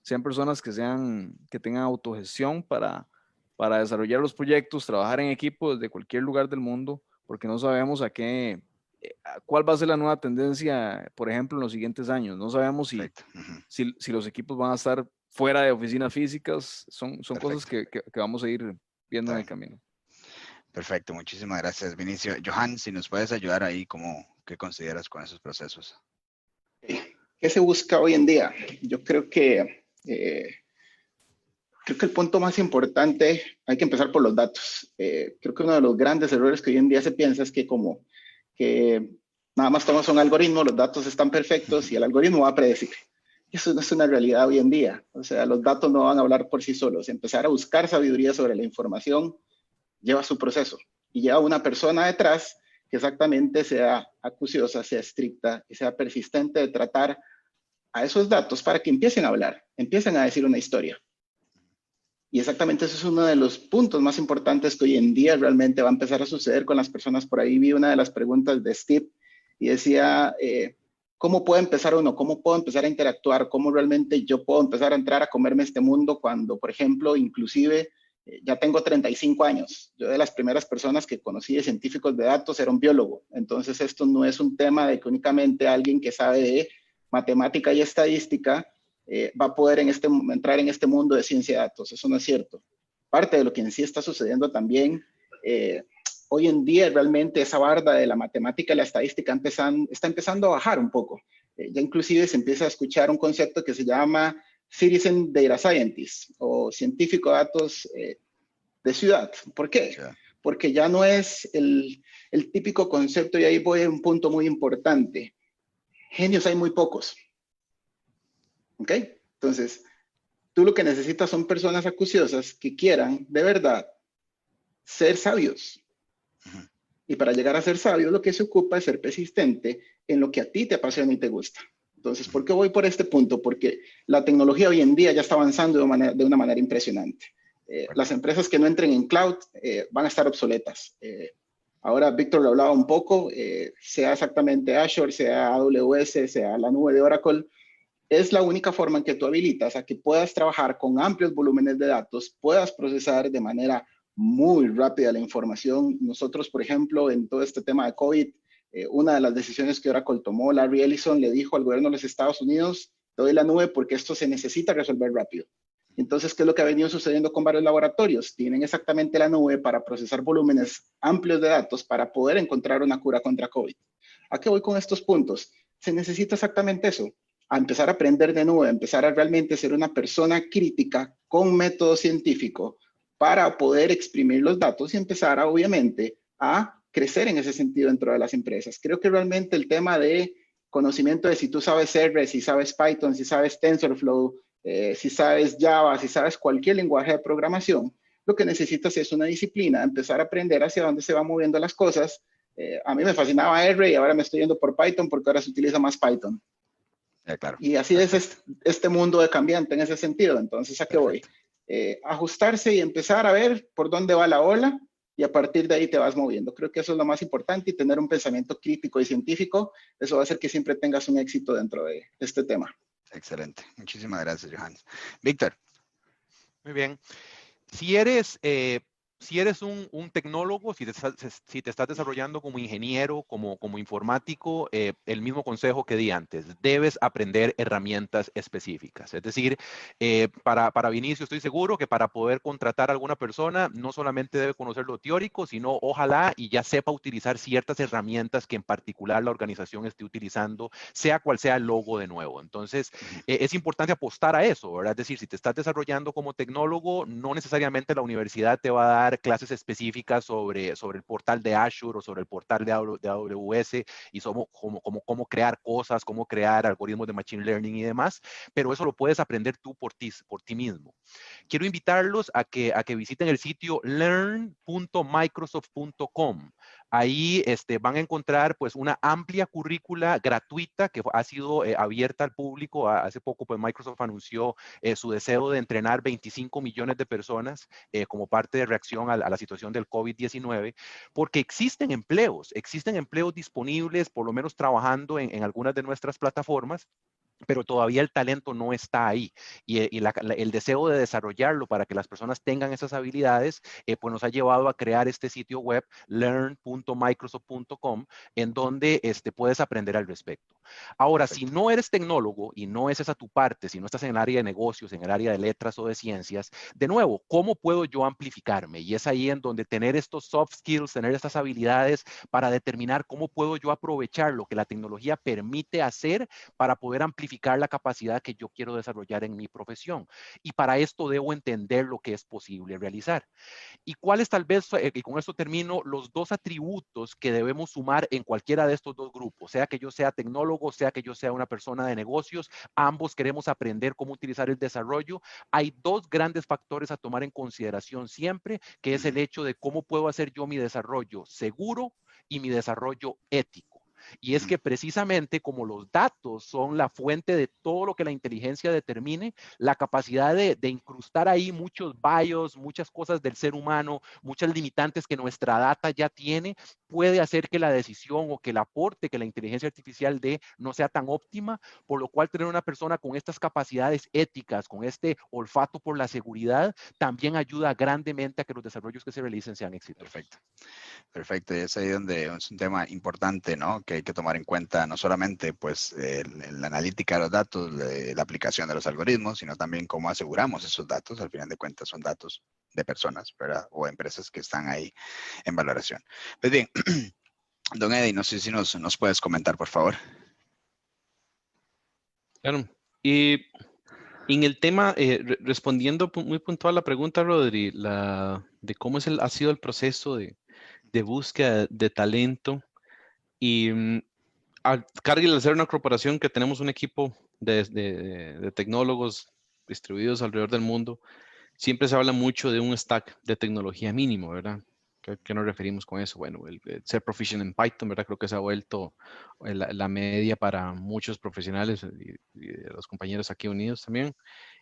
sean personas que tengan autogestión para desarrollar los proyectos, trabajar en equipo desde cualquier lugar del mundo, porque no sabemos a cuál va a ser la nueva tendencia, por ejemplo, en los siguientes años. No sabemos si los equipos van a estar fuera de oficinas físicas. Son cosas que vamos a ir viendo en el camino. Perfecto, muchísimas gracias, Vinicio. Johan, si nos puedes ayudar ahí, ¿qué consideras con esos procesos? ¿Qué se busca hoy en día? Yo creo que el punto más importante, hay que empezar por los datos. Creo que uno de los grandes errores que hoy en día se piensa es que nada más tomas un algoritmo, los datos están perfectos y el algoritmo va a predecir. Eso no es una realidad hoy en día. O sea, los datos no van a hablar por sí solos. Empezar a buscar sabiduría sobre la información lleva su proceso y lleva una persona detrás que exactamente sea acuciosa, sea estricta y sea persistente de tratar a esos datos para que empiecen a hablar, empiecen a decir una historia. Y exactamente eso es uno de los puntos más importantes que hoy en día realmente va a empezar a suceder con las personas. Por ahí vi una de las preguntas de Steve y decía, ¿cómo puedo empezar uno? ¿Cómo puedo empezar a interactuar? ¿Cómo realmente yo puedo empezar a entrar a comerme este mundo cuando, por ejemplo, inclusive ya tengo 35 años? Yo de las primeras personas que conocí de científicos de datos era un biólogo. Entonces esto no es un tema de que únicamente alguien que sabe de matemática y estadística va a poder entrar en este mundo de ciencia de datos. Eso no es cierto. Parte de lo que en sí está sucediendo también, hoy en día realmente esa barda de la matemática y la estadística está empezando a bajar un poco. Ya inclusive se empieza a escuchar un concepto que se llama Citizen Data Scientist o científico de datos de ciudad. ¿Por qué? Porque ya no es el típico concepto, y ahí voy a un punto muy importante. Genios hay muy pocos. ¿Ok? Entonces, tú lo que necesitas son personas acuciosas que quieran, de verdad, ser sabios. Y para llegar a ser sabio, lo que se ocupa es ser persistente en lo que a ti te apasiona y te gusta. Entonces, ¿por qué voy por este punto? Porque la tecnología hoy en día ya está avanzando de una manera impresionante. Las empresas que no entren en cloud van a estar obsoletas. Ahora, Víctor lo hablaba un poco, sea exactamente Azure, sea AWS, sea la nube de Oracle, es la única forma en que tú habilitas a que puedas trabajar con amplios volúmenes de datos, puedas procesar de manera muy rápida la información. Nosotros, por ejemplo, en todo este tema de COVID, una de las decisiones que Oracle tomó, Larry Ellison le dijo al gobierno de los Estados Unidos, te doy la nube porque esto se necesita resolver rápido. Entonces, ¿qué es lo que ha venido sucediendo con varios laboratorios? Tienen exactamente la nube para procesar volúmenes amplios de datos para poder encontrar una cura contra COVID. ¿A qué voy con estos puntos? Se necesita exactamente eso, a empezar a aprender de nube, a empezar a realmente ser una persona crítica con método científico para poder exprimir los datos y empezar a, obviamente, a crecer en ese sentido dentro de las empresas. Creo que realmente el tema de conocimiento de si tú sabes R, si sabes Python, si sabes TensorFlow, si sabes Java, si sabes cualquier lenguaje de programación, lo que necesitas es una disciplina, empezar a aprender hacia dónde se van moviendo las cosas. A mí me fascinaba R y ahora me estoy yendo por Python porque ahora se utiliza más Python. Claro. Y así es este mundo de cambiante en ese sentido. Entonces, ¿a qué voy? Ajustarse y empezar a ver por dónde va la ola y a partir de ahí te vas moviendo. Creo que eso es lo más importante y tener un pensamiento crítico y científico, eso va a hacer que siempre tengas un éxito dentro de este tema. Excelente. Muchísimas gracias, Johannes. Víctor. Muy bien. Si eres un tecnólogo, si te estás desarrollando como ingeniero, como informático, el mismo consejo que di antes, debes aprender herramientas específicas. Es decir, para Vinicio estoy seguro que para poder contratar a alguna persona, no solamente debe conocer lo teórico, sino ojalá y ya sepa utilizar ciertas herramientas que en particular la organización esté utilizando, sea cual sea el logo de nuevo. Entonces, es importante apostar a eso, ¿verdad? Es decir, si te estás desarrollando como tecnólogo, no necesariamente la universidad te va a dar clases específicas sobre el portal de Azure o sobre el portal de AWS y cómo crear cosas, cómo crear algoritmos de Machine Learning y demás, pero eso lo puedes aprender tú por ti mismo. Quiero invitarlos a que visiten el sitio learn.microsoft.com. Ahí van a encontrar pues una amplia currícula gratuita que ha sido abierta al público. Hace poco pues Microsoft anunció su deseo de entrenar 25 millones de personas como parte de reacción a la situación del COVID-19, porque existen empleos disponibles, por lo menos trabajando en algunas de nuestras plataformas, pero todavía el talento no está ahí y el deseo de desarrollarlo para que las personas tengan esas habilidades, pues nos ha llevado a crear este sitio web learn.microsoft.com en donde puedes aprender al respecto. Ahora, si no eres tecnólogo y no es esa tu parte, si no estás en el área de negocios, en el área de letras o de ciencias, de nuevo, ¿cómo puedo yo amplificarme? Y es ahí en donde tener estos soft skills, tener estas habilidades para determinar cómo puedo yo aprovechar lo que la tecnología permite hacer para poder amplificar la capacidad que yo quiero desarrollar en mi profesión. Y para esto debo entender lo que es posible realizar. ¿Y cuáles tal vez, y con esto termino, los dos atributos que debemos sumar en cualquiera de estos dos grupos? Sea que yo sea tecnólogo, sea que yo sea una persona de negocios, ambos queremos aprender cómo utilizar el desarrollo. Hay dos grandes factores a tomar en consideración siempre, que es el hecho de cómo puedo hacer yo mi desarrollo seguro y mi desarrollo ético. Y es que precisamente como los datos son la fuente de todo lo que la inteligencia determine, la capacidad de incrustar ahí muchos bios, muchas cosas del ser humano, muchas limitantes que nuestra data ya tiene, puede hacer que la decisión o que el aporte que la inteligencia artificial dé no sea tan óptima, por lo cual tener una persona con estas capacidades éticas, con este olfato por la seguridad, también ayuda grandemente a que los desarrollos que se realicen sean exitosos. Perfecto. Y es ahí donde es un tema importante, ¿no? Que hay que tomar en cuenta no solamente pues la analítica de los datos, la aplicación de los algoritmos, sino también cómo aseguramos esos datos. Al final de cuentas son datos de personas, ¿verdad? O empresas que están ahí en valoración. Pues bien, don Eddie, no sé si nos puedes comentar, por favor. Claro. Y en el tema, respondiendo muy puntual a la pregunta, Rodri, de cómo ha sido el proceso de búsqueda de talento y al Cargill, al ser una corporación que tenemos un equipo de tecnólogos distribuidos alrededor del mundo, siempre se habla mucho de un stack de tecnología mínimo, ¿verdad? ¿Qué nos referimos con eso? Bueno, el ser proficient en Python, ¿verdad? Creo que se ha vuelto la media para muchos profesionales y de los compañeros aquí unidos también.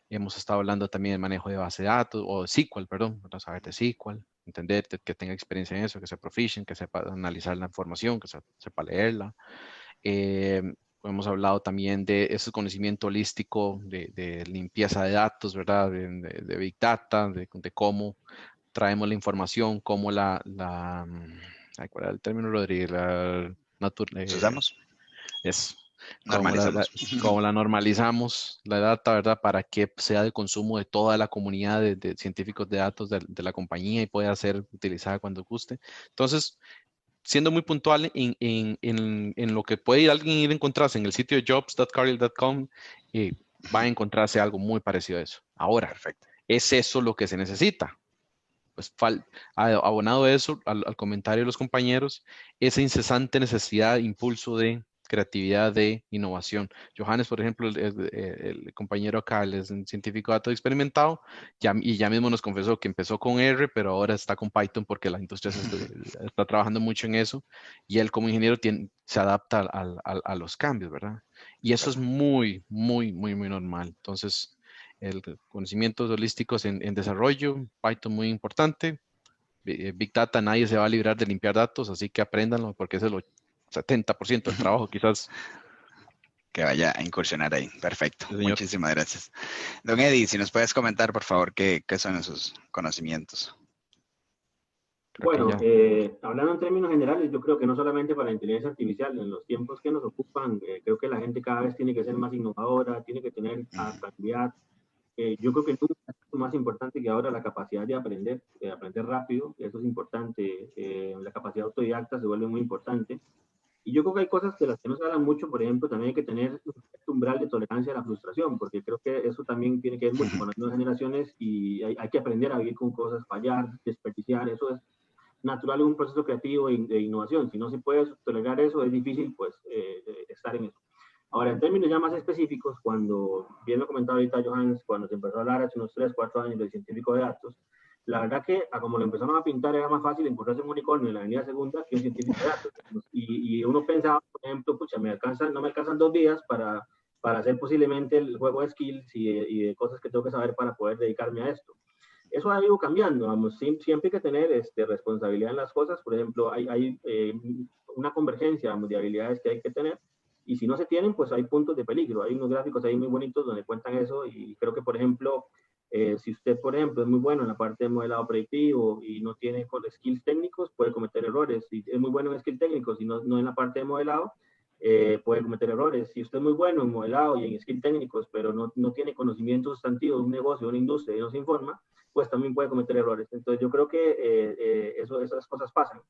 Hemos estado hablando también del manejo de base de datos, o de SQL, perdón, ¿verdad? Saber de SQL, entender, que tenga experiencia en eso, que sea proficient, que sepa analizar la información, que sepa leerla. Hemos hablado también de ese conocimiento holístico de limpieza de datos, ¿verdad? De Big Data, de cómo traemos la información, cómo ay, ¿cuál era el término, Rodríguez? ¿Usamos? Es Normalizamos. cómo la normalizamos, la data, ¿verdad? Para que sea de consumo de toda la comunidad de científicos de datos de la compañía y pueda ser utilizada cuando guste. Entonces, siendo muy puntual en lo que puede alguien ir a encontrarse en el sitio de jobs.cargill.com, va a encontrarse algo muy parecido a eso. Ahora, Perfecto. ¿es eso lo que se necesita? Pues abonado eso al comentario de los compañeros, esa incesante necesidad, impulso de creatividad, de innovación. Johannes, por ejemplo, el compañero acá, él es un científico de datos experimentado, y ya mismo nos confesó que empezó con R, pero ahora está con Python porque la industria está trabajando mucho en eso, y él como ingeniero se adapta a los cambios, ¿verdad? Y eso es muy, muy, muy, muy normal. Entonces, el conocimientos holísticos en desarrollo, Python muy importante. Big Data, nadie se va a librar de limpiar datos, así que apréndanlo porque es el 70% del trabajo quizás. Que vaya a incursionar ahí. Perfecto. Sí, señor. Muchísimas gracias. Don Eddie, si nos puedes comentar, por favor, qué son esos conocimientos. Bueno, hablando en términos generales, yo creo que no solamente para la inteligencia artificial, en los tiempos que nos ocupan, creo que la gente cada vez tiene que ser más innovadora, tiene que tener adaptabilidad. Yo creo que nunca es más importante que ahora la capacidad de aprender rápido, eso es importante, la capacidad autodidacta se vuelve muy importante. Y yo creo que hay cosas de las que no se hablan mucho, por ejemplo, también hay que tener un umbral de tolerancia a la frustración, porque creo que eso también tiene que ver mucho con las nuevas generaciones y hay que aprender a vivir con cosas, fallar, desperdiciar, eso es natural en un proceso creativo de innovación. Si no se puede tolerar eso, es difícil pues estar en eso. Ahora, en términos ya más específicos, cuando, bien lo comentaba ahorita Johannes, cuando se empezó a hablar hace unos 3, 4 años del científico de datos, la verdad que como lo empezaron a pintar era más fácil encontrarse un unicornio en la avenida Segunda que un científico de datos. Y uno pensaba, por ejemplo, pucha, no me alcanzan 2 días para hacer posiblemente el juego de skills y de cosas que tengo que saber para poder dedicarme a esto. Eso ha ido cambiando, vamos, siempre hay que tener responsabilidad en las cosas. Por ejemplo, hay una convergencia, vamos, de habilidades que hay que tener, y si no se tienen, pues hay puntos de peligro. Hay unos gráficos ahí muy bonitos donde cuentan eso, y creo que, por ejemplo, si usted, por ejemplo, es muy bueno en la parte de modelado predictivo y no tiene skills técnicos, puede cometer errores. Si es muy bueno en skills técnicos y no en la parte de modelado, puede cometer errores. Si usted es muy bueno en modelado y en skills técnicos, pero no tiene conocimiento sustantivo de un negocio, de una industria y no se informa, pues también puede cometer errores. Entonces yo creo que esas cosas pasan.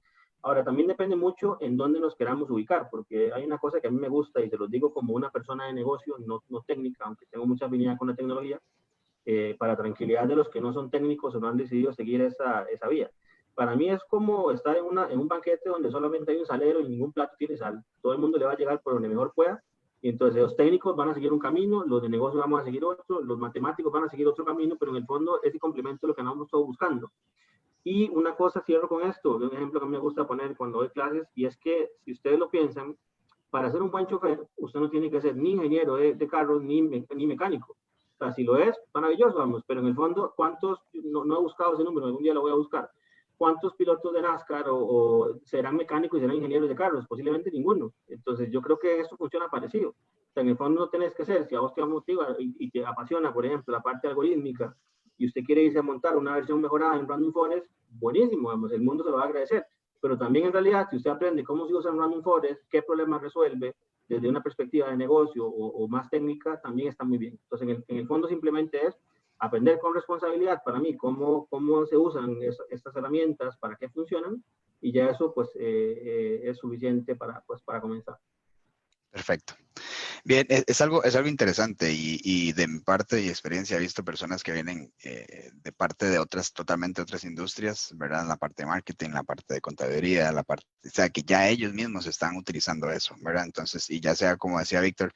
Ahora, también depende mucho en dónde nos queramos ubicar, porque hay una cosa que a mí me gusta y se los digo como una persona de negocio, no técnica, aunque tengo mucha afinidad con la tecnología, para tranquilidad de los que no son técnicos o no han decidido seguir esa vía. Para mí es como estar en un banquete donde solamente hay un salero y ningún plato tiene sal. Todo el mundo le va a llegar por donde mejor pueda. Y entonces los técnicos van a seguir un camino, los de negocio vamos a seguir otro, los matemáticos van a seguir otro camino, pero en el fondo ese complemento es lo que andamos todos buscando. Y una cosa, cierro con esto, un ejemplo que me gusta poner cuando doy clases, y es que si ustedes lo piensan, para ser un buen chofer, usted no tiene que ser ni ingeniero de carros ni mecánico. O sea, si lo es, maravilloso, vamos, pero en el fondo, ¿cuántos, no he buscado ese número, algún día lo voy a buscar, cuántos pilotos de NASCAR o serán mecánicos y serán ingenieros de carros? Posiblemente ninguno. Entonces, yo creo que eso funciona parecido. O sea, en el fondo no tenés que ser, si a vos te motiva y te apasiona, por ejemplo, la parte algorítmica, y usted quiere irse a montar una versión mejorada en Random Forest, buenísimo, vamos, el mundo se lo va a agradecer. Pero también en realidad, si usted aprende cómo se usa en Random Forest, qué problemas resuelve, desde una perspectiva de negocio o más técnica, también está muy bien. Entonces, en el fondo simplemente es aprender con responsabilidad, para mí, cómo se usan estas herramientas, para qué funcionan, y ya eso pues es suficiente para comenzar. Perfecto. Bien, es algo interesante y de mi parte y experiencia he visto personas que vienen de parte de totalmente otras industrias, ¿verdad? En la parte de marketing, la parte de contaduría, o sea, que ya ellos mismos están utilizando eso, ¿verdad? Entonces, y ya sea, como decía Víctor,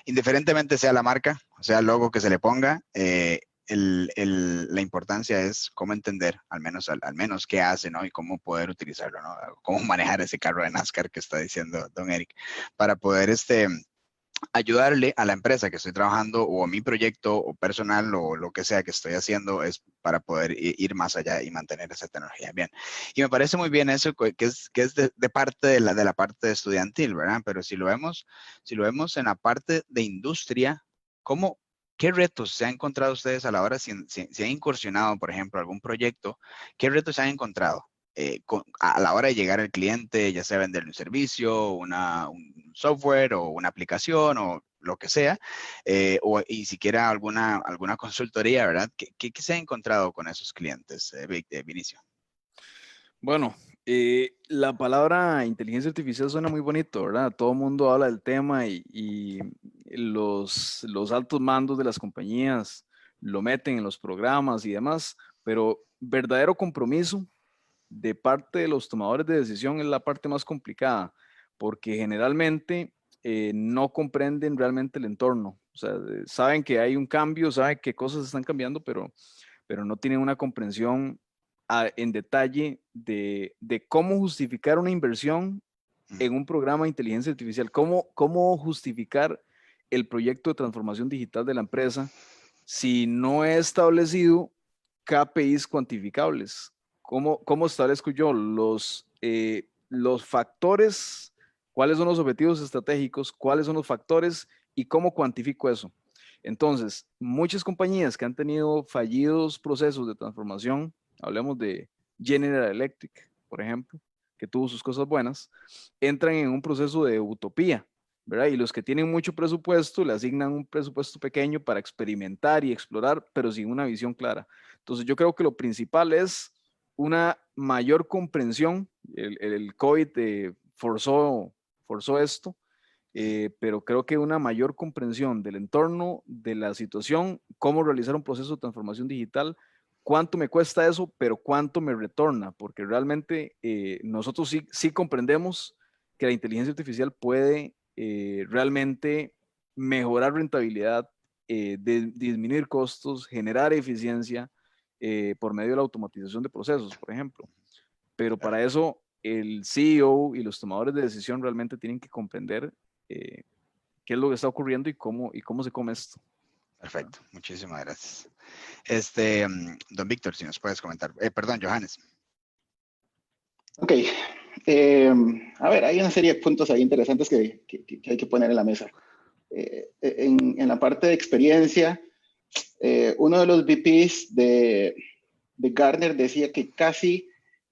indiferentemente sea la marca, o sea, el logo que se le ponga, la importancia es cómo entender, al menos qué hace, ¿no? Y cómo poder utilizarlo, ¿no? Cómo manejar ese carro de NASCAR que está diciendo don Eric, para poder ayudarle a la empresa que estoy trabajando o a mi proyecto o personal o lo que sea que estoy haciendo, es para poder ir más allá y mantener esa tecnología. Bien, y me parece muy bien eso que es de parte de la parte estudiantil, ¿verdad? Pero si lo vemos en la parte de industria, ¿qué retos se han encontrado ustedes a la hora, si han incursionado, por ejemplo, algún proyecto? ¿Qué retos se han encontrado a la hora de llegar al cliente, ya sea venderle un servicio, un software o una aplicación o lo que sea, y siquiera alguna consultoría, ¿verdad? ¿Qué se ha encontrado con esos clientes, Vinicio? Bueno, la palabra inteligencia artificial suena muy bonito, ¿verdad? Todo el mundo habla del tema y los altos mandos de las compañías lo meten en los programas y demás, pero verdadero compromiso de parte de los tomadores de decisión es la parte más complicada, porque generalmente no comprenden realmente el entorno. O sea, saben que hay un cambio, saben que cosas están cambiando, pero no tienen una comprensión en detalle de cómo justificar una inversión en un programa de inteligencia artificial, cómo justificar el proyecto de transformación digital de la empresa si no he establecido KPIs cuantificables. ¿Cómo establezco yo los factores? ¿Cuáles son los objetivos estratégicos? ¿Cuáles son los factores? ¿Y cómo cuantifico eso? Entonces, muchas compañías que han tenido fallidos procesos de transformación, hablemos de General Electric, por ejemplo, que tuvo sus cosas buenas, entran en un proceso de utopía, ¿verdad? Y los que tienen mucho presupuesto le asignan un presupuesto pequeño para experimentar y explorar, pero sin una visión clara. Entonces, yo creo que lo principal es una mayor comprensión. El COVID forzó esto, pero creo que una mayor comprensión del entorno, de la situación, cómo realizar un proceso de transformación digital, cuánto me cuesta eso, pero cuánto me retorna, porque realmente nosotros sí comprendemos que la inteligencia artificial puede realmente mejorar rentabilidad, disminuir costos, generar eficiencia por medio de la automatización de procesos, por ejemplo. Pero para eso el CEO y los tomadores de decisión realmente tienen que comprender qué es lo que está ocurriendo y cómo se come esto. Perfecto, muchísimas gracias. Don Víctor, si nos puedes comentar. Perdón, Johannes. Ok. A ver, hay una serie de puntos ahí interesantes que hay que poner en la mesa. En la parte de experiencia, uno de los VPs de Gartner decía que casi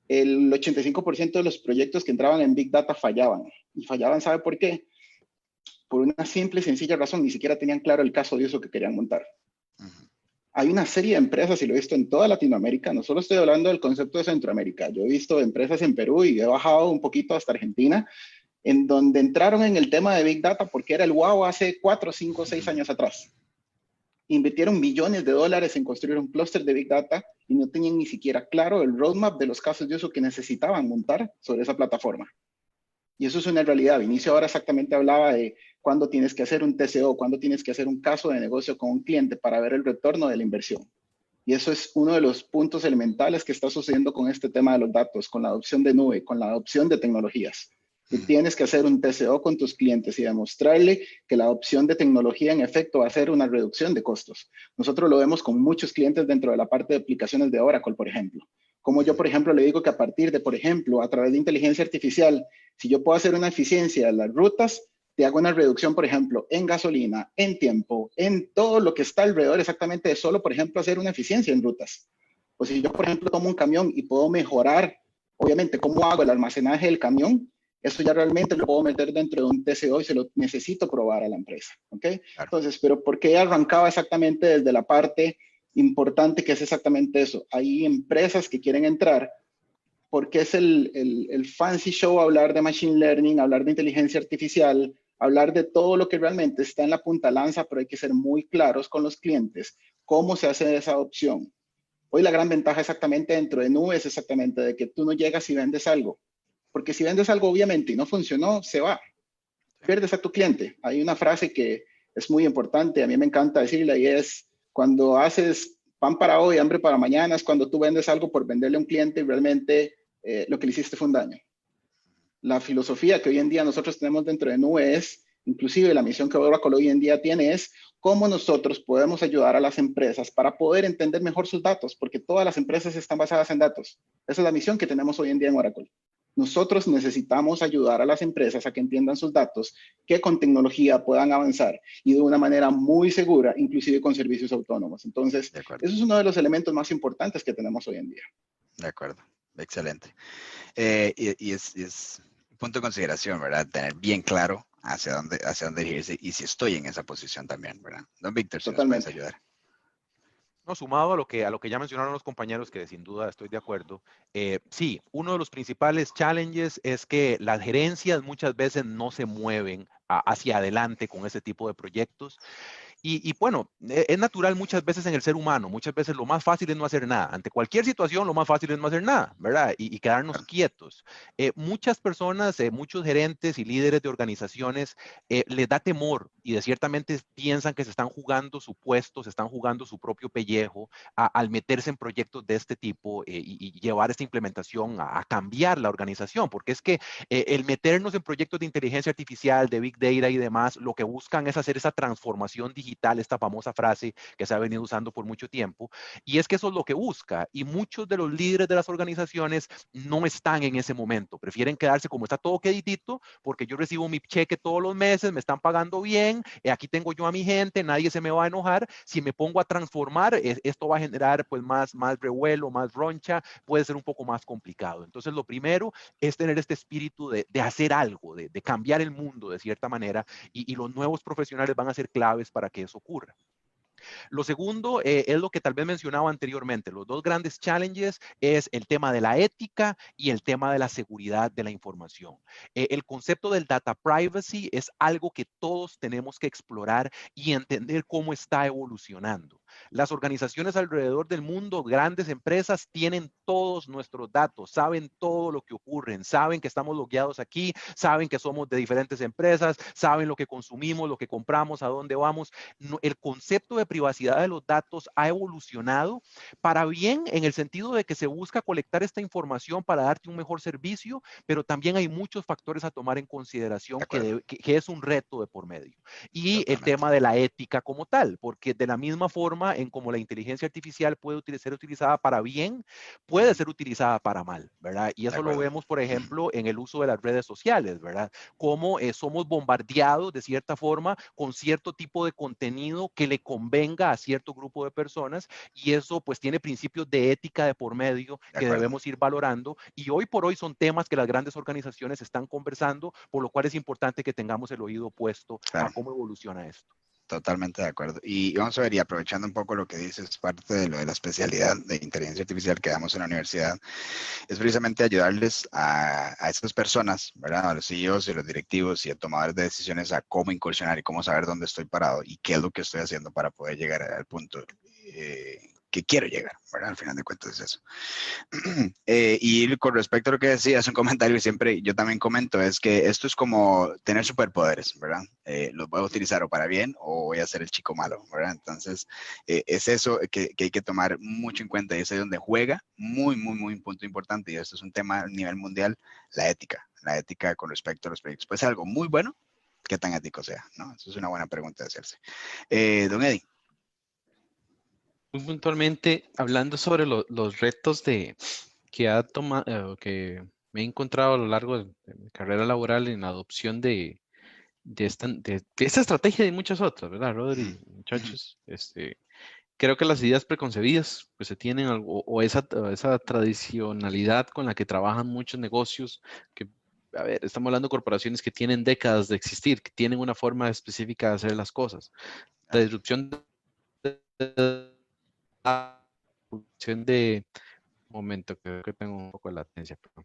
el 85% de los proyectos que entraban en Big Data fallaban. Y fallaban, ¿sabe por qué? Por una simple y sencilla razón, ni siquiera tenían claro el caso de uso que querían montar. Hay una serie de empresas, y lo he visto en toda Latinoamérica, no solo estoy hablando del concepto de Centroamérica, yo he visto empresas en Perú y he bajado un poquito hasta Argentina, en donde entraron en el tema de Big Data porque era el wow hace 4, 5, 6 años atrás. Invirtieron millones de dólares en construir un clúster de Big Data y no tenían ni siquiera claro el roadmap de los casos de uso que necesitaban montar sobre esa plataforma. Y eso es una realidad. Vinicio ahora exactamente hablaba de cuándo tienes que hacer un TCO, cuándo tienes que hacer un caso de negocio con un cliente para ver el retorno de la inversión. Y eso es uno de los puntos elementales que está sucediendo con este tema de los datos, con la adopción de nube, con la adopción de tecnologías. Tú tienes que hacer un TCO con tus clientes y demostrarle que la adopción de tecnología en efecto va a ser una reducción de costos. Nosotros lo vemos con muchos clientes dentro de la parte de aplicaciones de Oracle, por ejemplo. Como yo, por ejemplo, le digo que a partir de, por ejemplo, a través de inteligencia artificial, si yo puedo hacer una eficiencia de las rutas, te hago una reducción, por ejemplo, en gasolina, en tiempo, en todo lo que está alrededor exactamente de solo, por ejemplo, hacer una eficiencia en rutas. O si yo, por ejemplo, tomo un camión y puedo mejorar, obviamente, cómo hago el almacenaje del camión, eso ya realmente lo puedo meter dentro de un TCO y se lo necesito probar a la empresa. ¿Ok? Claro. Entonces, pero ¿por qué arrancaba exactamente desde la parte importante que es exactamente eso? Hay empresas que quieren entrar porque es el fancy show hablar de machine learning, hablar de inteligencia artificial, hablar de todo lo que realmente está en la punta lanza, pero hay que ser muy claros con los clientes cómo se hace esa adopción. Hoy la gran ventaja exactamente dentro de nube es exactamente de que tú no llegas y vendes algo. Porque si vendes algo obviamente y no funcionó, se va. Pierdes a tu cliente. Hay una frase que es muy importante, a mí me encanta decirla y es, cuando haces pan para hoy, hambre para mañana, es cuando tú vendes algo por venderle a un cliente y realmente lo que le hiciste fue un daño. La filosofía que hoy en día nosotros tenemos dentro de Nube es, inclusive la misión que Oracle hoy en día tiene es cómo nosotros podemos ayudar a las empresas para poder entender mejor sus datos, porque todas las empresas están basadas en datos. Esa es la misión que tenemos hoy en día en Oracle. Nosotros necesitamos ayudar a las empresas a que entiendan sus datos, que con tecnología puedan avanzar y de una manera muy segura, inclusive con servicios autónomos. Entonces, eso es uno de los elementos más importantes que tenemos hoy en día. De acuerdo, excelente. Y es un punto de consideración, ¿verdad? Tener bien claro hacia dónde dirigirse y si estoy en esa posición también, ¿verdad? Don Víctor, si nos puedes ayudar. No, sumado a lo que ya mencionaron los compañeros, que sin duda estoy de acuerdo, sí, uno de los principales challenges es que las gerencias muchas veces no se mueven hacia adelante con ese tipo de proyectos. Y bueno, es natural muchas veces en el ser humano, muchas veces lo más fácil es no hacer nada. Ante cualquier situación, lo más fácil es no hacer nada, ¿verdad? Y quedarnos quietos. Muchas personas, muchos gerentes y líderes de organizaciones les da temor y de ciertamente piensan que se están jugando su puesto, se están jugando su propio pellejo al meterse en proyectos de este tipo y llevar esta implementación a cambiar la organización, porque es que el meternos en proyectos de inteligencia artificial, de Big Data y demás, lo que buscan es hacer esa transformación digital, esta famosa frase que se ha venido usando por mucho tiempo, y es que eso es lo que busca, y muchos de los líderes de las organizaciones no están en ese momento, prefieren quedarse como está todo queditito, porque yo recibo mi cheque todos los meses, me están pagando bien, aquí tengo yo a mi gente, nadie se me va a enojar, si me pongo a transformar, esto va a generar pues más revuelo, más roncha, puede ser un poco más complicado. Entonces lo primero es tener este espíritu de hacer algo, de cambiar el mundo de cierta manera, y los nuevos profesionales van a ser claves para que eso ocurra. Lo segundo es lo que tal vez mencionaba anteriormente. Los dos grandes challenges es el tema de la ética y el tema de la seguridad de la información. El concepto del data privacy es algo que todos tenemos que explorar y entender cómo está evolucionando. Las organizaciones alrededor del mundo, grandes empresas, tienen todos nuestros datos, saben todo lo que ocurre, saben que estamos logueados aquí, saben que somos de diferentes empresas, saben lo que consumimos, lo que compramos, a dónde vamos. El concepto de privacidad de los datos ha evolucionado para bien en el sentido de que se busca colectar esta información para darte un mejor servicio, pero también hay muchos factores a tomar en consideración que es un reto de por medio. Y el tema de la ética como tal, porque de la misma forma en como la inteligencia artificial puede ser utilizada para bien, puede ser utilizada para mal, ¿verdad? Y eso lo vemos, por ejemplo, en el uso de las redes sociales, ¿verdad? Cómo somos bombardeados de cierta forma con cierto tipo de contenido que le convenga a cierto grupo de personas, y eso pues tiene principios de ética de por medio que debemos ir valorando, y hoy por hoy son temas que las grandes organizaciones están conversando, por lo cual es importante que tengamos el oído puesto a cómo evoluciona esto. Totalmente de acuerdo. Y vamos a ver, y aprovechando un poco lo que dices, parte de lo de la especialidad de inteligencia artificial que damos en la universidad, es precisamente ayudarles a estas personas, ¿verdad? A los CEOs y los directivos y a tomadores de decisiones a cómo incursionar y cómo saber dónde estoy parado y qué es lo que estoy haciendo para poder llegar al punto que quiero llegar, ¿verdad? Al final de cuentas es eso. Y con respecto a lo que decías, un comentario que siempre yo también comento es que esto es como tener superpoderes, ¿verdad? Los voy a utilizar o para bien o voy a ser el chico malo, ¿verdad? Entonces, es eso que hay que tomar mucho en cuenta y es ahí donde juega muy un punto importante, y esto es un tema a nivel mundial, la ética con respecto a los proyectos. Puede ser algo muy bueno, ¿qué tan ético sea? ¿No? Eso es una buena pregunta de hacerse. Don Eddie. Muy puntualmente, hablando sobre los retos que me he encontrado a lo largo de mi carrera laboral en la adopción de esta estrategia y de muchas otras, ¿verdad, Rodri? Muchachos, creo que las ideas preconcebidas pues se tienen o esa tradicionalidad con la que trabajan muchos negocios, que, a ver, estamos hablando de corporaciones que tienen décadas de existir, que tienen una forma específica de hacer las cosas. La disrupción de momento, creo que tengo un poco de latencia, perdón.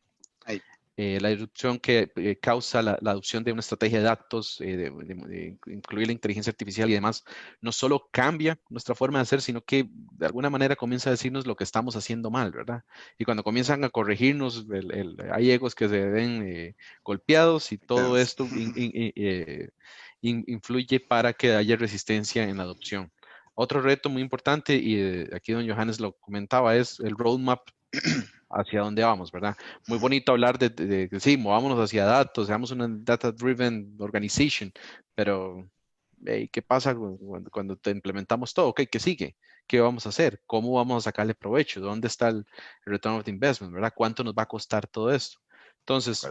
La disrupción que causa la adopción de una estrategia de datos, de incluir la inteligencia artificial y demás, no solo cambia nuestra forma de hacer, sino que de alguna manera comienza a decirnos lo que estamos haciendo mal, ¿verdad? Y cuando comienzan a corregirnos, hay egos que se ven golpeados, y todo esto influye para que haya resistencia en la adopción. Otro reto muy importante, y aquí don Johannes lo comentaba, es el roadmap hacia dónde vamos, ¿verdad? Muy bonito hablar de que sí, movámonos hacia datos, seamos una data-driven organization, pero hey, ¿qué pasa cuando te implementamos todo? Ok, ¿qué sigue? ¿Qué vamos a hacer? ¿Cómo vamos a sacarle provecho? ¿Dónde está el return of the investment, ¿verdad? ¿Cuánto nos va a costar todo esto? Entonces,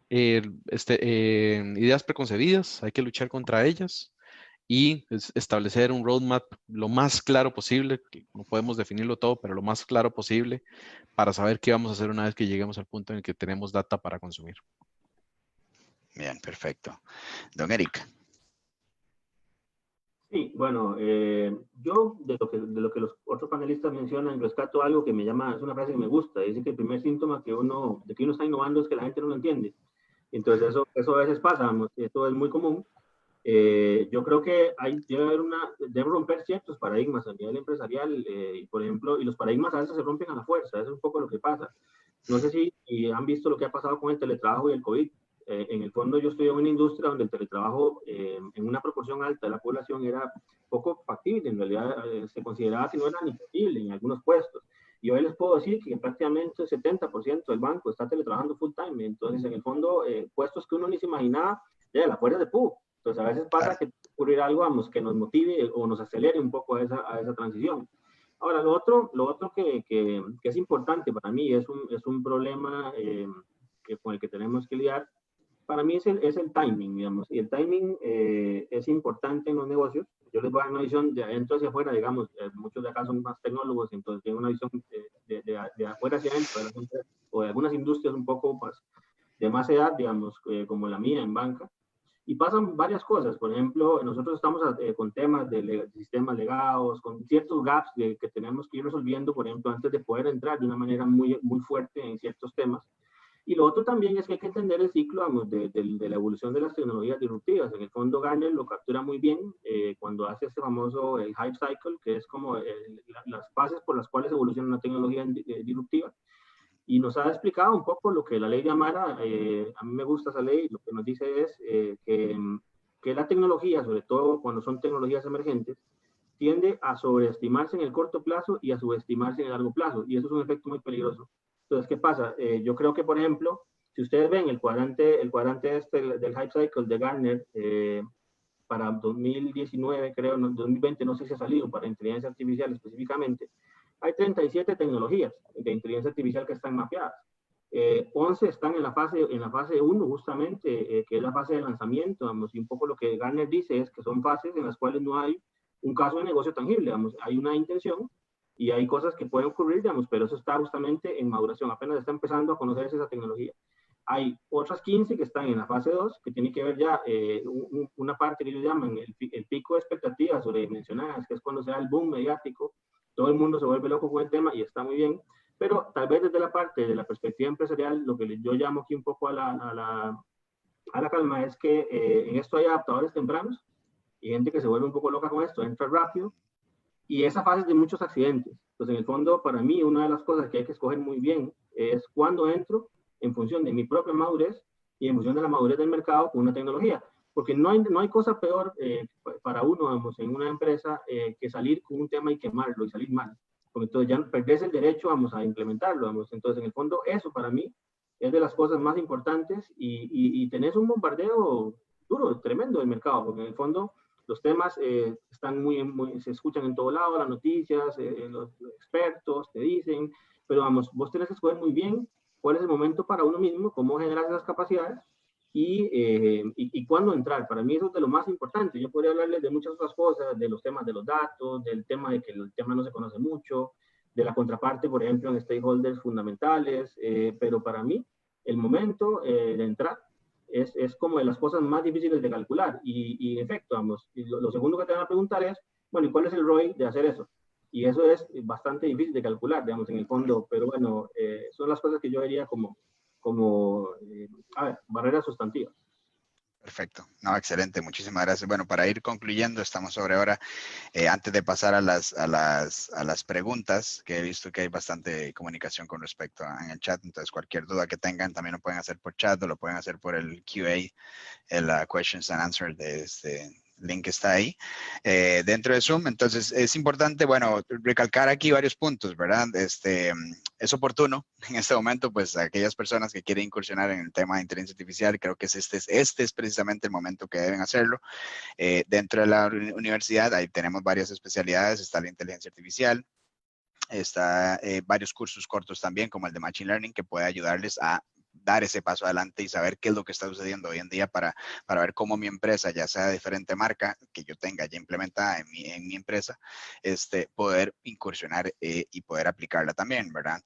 ideas preconcebidas, hay que luchar contra ellas y establecer un roadmap lo más claro posible, no podemos definirlo todo, pero lo más claro posible para saber qué vamos a hacer una vez que lleguemos al punto en el que tenemos data para consumir. Bien, perfecto. Don Eric. Sí, bueno, yo de lo que los otros panelistas mencionan, rescato algo que me llama, es una frase que me gusta, dice que el primer síntoma de que uno está innovando es que la gente no lo entiende. Entonces eso a veces pasa, esto es muy común. Yo creo que debe romper ciertos paradigmas a nivel empresarial, y por ejemplo, y los paradigmas a veces se rompen a la fuerza, eso es un poco lo que pasa. No sé si han visto lo que ha pasado con el teletrabajo y el COVID. En el fondo yo estoy en una industria donde el teletrabajo en una proporción alta de la población era poco factible, en realidad se consideraba que no era ni posible en algunos puestos. Y hoy les puedo decir que prácticamente el 70% del banco está teletrabajando full time, entonces en el fondo puestos que uno ni se imaginaba, ya la fuerza de PU. Entonces a veces pasa que ocurrir algo, vamos, que nos motive o nos acelere un poco a esa transición. Ahora, lo otro que es importante para mí, es un problema con el que tenemos que lidiar, para mí es el timing, digamos, y el timing es importante en los negocios. Yo les voy a dar una visión de adentro hacia afuera, digamos, muchos de acá son más tecnólogos, entonces tienen una visión de afuera hacia adentro, o de algunas industrias un poco más, de más edad, digamos, como la mía en banca. Y pasan varias cosas. Por ejemplo, nosotros estamos con temas de sistemas legados, con ciertos gaps que tenemos que ir resolviendo, por ejemplo, antes de poder entrar de una manera muy, muy fuerte en ciertos temas. Y lo otro también es que hay que entender el ciclo, vamos, de la evolución de las tecnologías disruptivas. En el fondo, Gartner lo captura muy bien cuando hace este famoso el hype cycle, que es como las fases por las cuales evoluciona una tecnología disruptiva. Y nos ha explicado un poco lo que la ley de Amara, a mí me gusta esa ley, lo que nos dice es que la tecnología, sobre todo cuando son tecnologías emergentes, tiende a sobreestimarse en el corto plazo y a subestimarse en el largo plazo, y eso es un efecto muy peligroso. Entonces, ¿qué pasa? Yo creo que, por ejemplo, si ustedes ven el cuadrante este del Hype Cycle de Gartner, para 2019, creo, 2020, no sé si ha salido, para inteligencia artificial específicamente, hay 37 tecnologías de inteligencia artificial que están mapeadas. 11 están en la fase 1, justamente, que es la fase de lanzamiento, vamos, y un poco lo que Gartner dice es que son fases en las cuales no hay un caso de negocio tangible, vamos, hay una intención y hay cosas que pueden ocurrir, digamos, pero eso está justamente en maduración, apenas está empezando a conocerse esa tecnología. Hay otras 15 que están en la fase 2, que tiene que ver ya una parte que ellos llaman el pico de expectativas sobredimensionadas, que es cuando se da el boom mediático, todo el mundo se vuelve loco con el tema y está muy bien, pero tal vez desde la parte de la perspectiva empresarial, lo que yo llamo aquí un poco a la calma es que en esto hay adaptadores tempranos y gente que se vuelve un poco loca con esto, entra rápido, y esa fase es de muchos accidentes. Entonces, en el fondo, para mí, una de las cosas que hay que escoger muy bien es cuándo entro en función de mi propia madurez y en función de la madurez del mercado con una tecnología. Porque no hay cosa peor para uno, vamos, en una empresa que salir con un tema y quemarlo y salir mal. Porque entonces ya perdés el derecho, vamos, a implementarlo, vamos. Entonces, en el fondo, eso para mí es de las cosas más importantes y tenés un bombardeo duro, tremendo del mercado, porque en el fondo los temas están se escuchan en todo lado, las noticias, los expertos te dicen, pero vamos, vos tenés que escoger muy bien cuál es el momento para uno mismo, cómo generar esas capacidades y cuándo entrar. Para mí eso es de lo más importante. Yo podría hablarles de muchas otras cosas, de los temas de los datos, del tema de que el tema no se conoce mucho, de la contraparte, por ejemplo, en stakeholders fundamentales, pero para mí el momento de entrar es como de las cosas más difíciles de calcular. Y en efecto, vamos, lo segundo que te van a preguntar es, bueno, ¿y cuál es el ROI de hacer eso? Y eso es bastante difícil de calcular, digamos, en el fondo, pero bueno, son las cosas que yo vería como barreras sustantivas. Perfecto. No, excelente. Muchísimas gracias. Bueno, para ir concluyendo, estamos sobre hora. Antes de pasar a las preguntas, que he visto que hay bastante comunicación con respecto en el chat, entonces cualquier duda que tengan también lo pueden hacer por chat o lo pueden hacer por el QA, el Questions and Answers el link está ahí dentro de Zoom. Entonces es importante, bueno, recalcar aquí varios puntos, ¿verdad? Es oportuno en este momento, pues aquellas personas que quieren incursionar en el tema de inteligencia artificial, creo que este es precisamente el momento que deben hacerlo. Dentro de la universidad ahí tenemos varias especialidades, está la inteligencia artificial, está varios cursos cortos también, como el de Machine Learning, que puede ayudarles a dar ese paso adelante y saber qué es lo que está sucediendo hoy en día para ver cómo mi empresa, ya sea de diferente marca que yo tenga ya implementada en mi empresa, poder incursionar y poder aplicarla también, ¿verdad?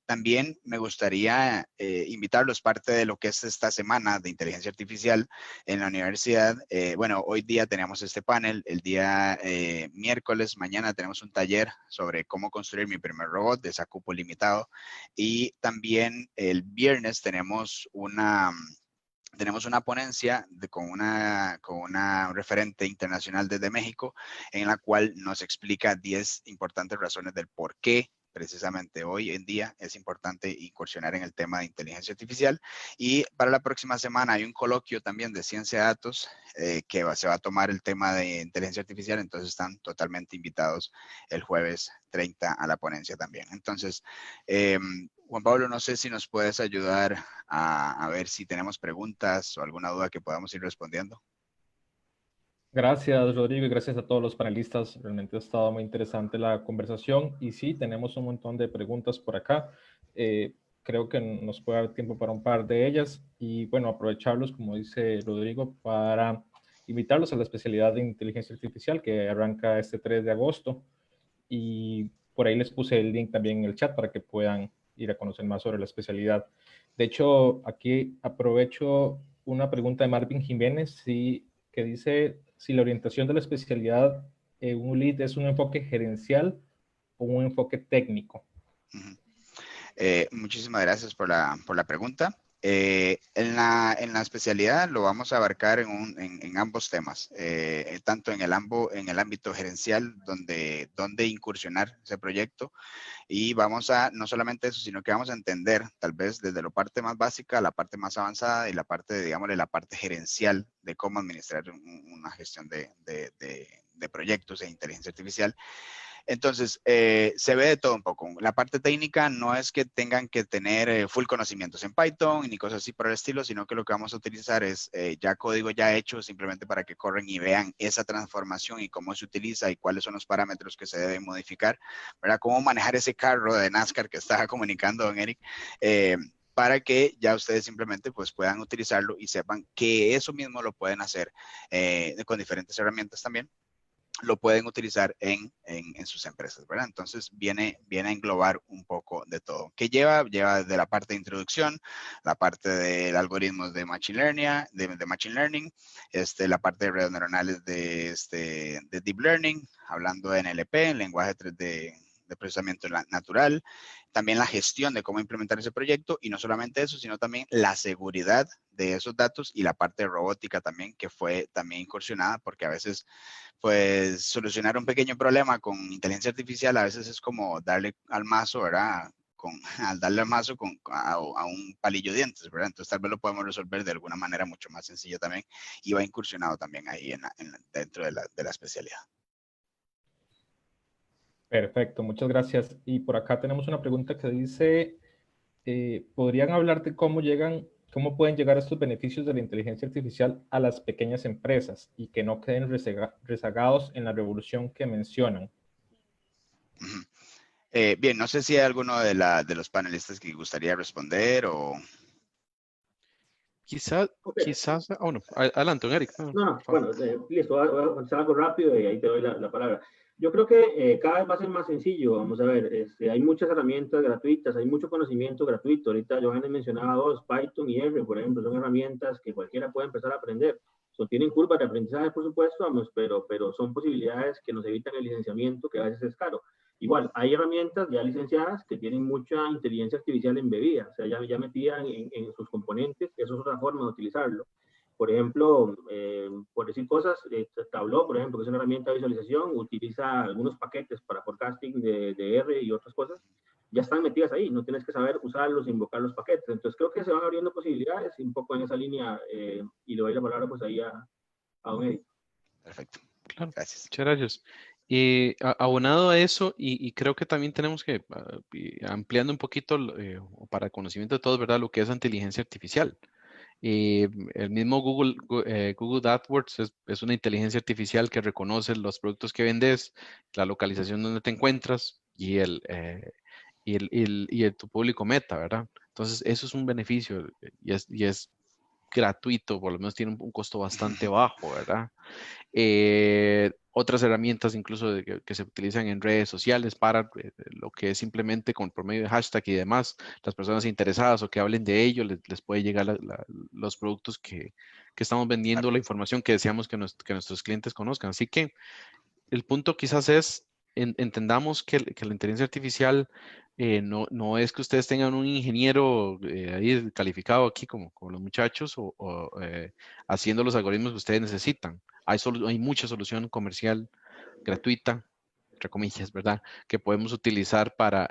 También me gustaría invitarlos parte de lo que es esta semana de inteligencia artificial en la universidad. Bueno, hoy día teníamos este panel, el día miércoles, mañana tenemos un taller sobre cómo construir mi primer robot de cupo limitado, y también el viernes tenemos una ponencia con una referente internacional desde México, en la cual nos explica 10 importantes razones del por qué precisamente hoy en día es importante incursionar en el tema de inteligencia artificial. Y para la próxima semana hay un coloquio también de ciencia de datos que se va a tomar el tema de inteligencia artificial, entonces están totalmente invitados el jueves 30 a la ponencia también. Entonces, Juan Pablo, no sé si nos puedes ayudar a ver si tenemos preguntas o alguna duda que podamos ir respondiendo. Gracias, Rodrigo, y gracias a todos los panelistas. Realmente ha estado muy interesante la conversación y sí, tenemos un montón de preguntas por acá. Creo que nos puede dar tiempo para un par de ellas y, bueno, aprovecharlos, como dice Rodrigo, para invitarlos a la especialidad de inteligencia artificial que arranca este 3 de agosto. Y por ahí les puse el link también en el chat para que puedan ir a conocer más sobre la especialidad. De hecho, aquí aprovecho una pregunta de Marvin Jiménez, que dice si la orientación de la especialidad en un lead es un enfoque gerencial o un enfoque técnico. Muchísimas gracias por la pregunta. En la especialidad lo vamos a abarcar en ambos temas, tanto en el ámbito gerencial, donde incursionar ese proyecto, y vamos a, no solamente eso, sino que vamos a entender tal vez desde la parte más básica a la parte más avanzada y la parte, digámosle, la parte gerencial de cómo administrar una gestión de proyectos de inteligencia artificial. Entonces, se ve de todo un poco. La parte técnica no es que tengan que tener full conocimientos en Python ni cosas así por el estilo, sino que lo que vamos a utilizar es ya código ya hecho, simplemente para que corren y vean esa transformación y cómo se utiliza y cuáles son los parámetros que se deben modificar, ¿verdad? Cómo manejar ese carro de NASCAR que estaba comunicando don Eric, para que ya ustedes simplemente pues puedan utilizarlo y sepan que eso mismo lo pueden hacer con diferentes herramientas también. Lo pueden utilizar en sus empresas, ¿verdad? Entonces viene a englobar un poco de todo. ¿Qué lleva? Lleva de la parte de introducción, la parte de algoritmos de Machine Learning, la parte de redes neuronales de Deep Learning, hablando de NLP, en lenguaje 3D de procesamiento natural, también la gestión de cómo implementar ese proyecto, y no solamente eso, sino también la seguridad de esos datos y la parte de robótica también, que fue también incursionada, porque a veces, pues, solucionar un pequeño problema con inteligencia artificial a veces es como darle al mazo, ¿verdad? Al darle al mazo a un palillo de dientes, ¿verdad? Entonces tal vez lo podemos resolver de alguna manera mucho más sencilla también, y va incursionado también ahí dentro de la especialidad. Perfecto, muchas gracias. Y por acá tenemos una pregunta que dice, ¿podrían hablar de cómo pueden llegar estos beneficios de la inteligencia artificial a las pequeñas empresas y que no queden rezagados en la revolución que mencionan? Bien, no sé si hay alguno de los panelistas que gustaría responder o... Quizás, no. Adelante, don Eric. Bueno, listo, voy a contestar algo rápido y ahí te doy la palabra. Yo creo que cada vez va a ser más sencillo. Vamos a ver, hay muchas herramientas gratuitas, hay mucho conocimiento gratuito. Ahorita Johannes mencionaba dos, Python y R, por ejemplo, son herramientas que cualquiera puede empezar a aprender. Tienen curvas de aprendizaje, por supuesto, vamos, pero son posibilidades que nos evitan el licenciamiento, que a veces es caro. Igual, hay herramientas ya licenciadas que tienen mucha inteligencia artificial embebida, o sea, ya metida en sus componentes, eso es otra forma de utilizarlo. Por ejemplo, por decir cosas, Tableau, por ejemplo, que es una herramienta de visualización, utiliza algunos paquetes para forecasting de R y otras cosas, ya están metidas ahí, no tienes que saber usarlos, invocar los paquetes. Entonces creo que se van abriendo posibilidades un poco en esa línea y le doy la palabra pues ahí a don Eric. Perfecto. Claro. Gracias. Muchas gracias. Abonado a eso, y creo que también tenemos que, ampliando un poquito para conocimiento de todos, ¿verdad? Lo que es inteligencia artificial. El mismo Google AdWords es una inteligencia artificial que reconoce los productos que vendes, la localización donde te encuentras y tu público meta, ¿verdad? Entonces, eso es un beneficio y es gratuito, por lo menos tiene un costo bastante bajo, ¿verdad? Otras herramientas incluso que se utilizan en redes sociales para lo que es simplemente por medio de hashtag y demás, las personas interesadas o que hablen de ello, les puede llegar los productos que estamos vendiendo, la información que deseamos que nuestros clientes conozcan. Así que el punto quizás es, entendamos que la inteligencia artificial no es que ustedes tengan un ingeniero ahí calificado aquí como los muchachos o haciendo los algoritmos que ustedes necesitan. Hay mucha solución comercial gratuita, entre comillas, ¿verdad? Que podemos utilizar para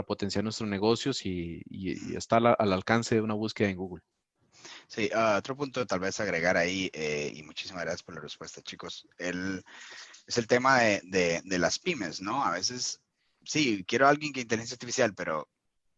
potenciar nuestros negocios y está al alcance de una búsqueda en Google. Sí, otro punto tal vez agregar ahí, y muchísimas gracias por la respuesta, chicos. Es el tema de las pymes, ¿no? A veces, sí, quiero a alguien que inteligencia artificial, pero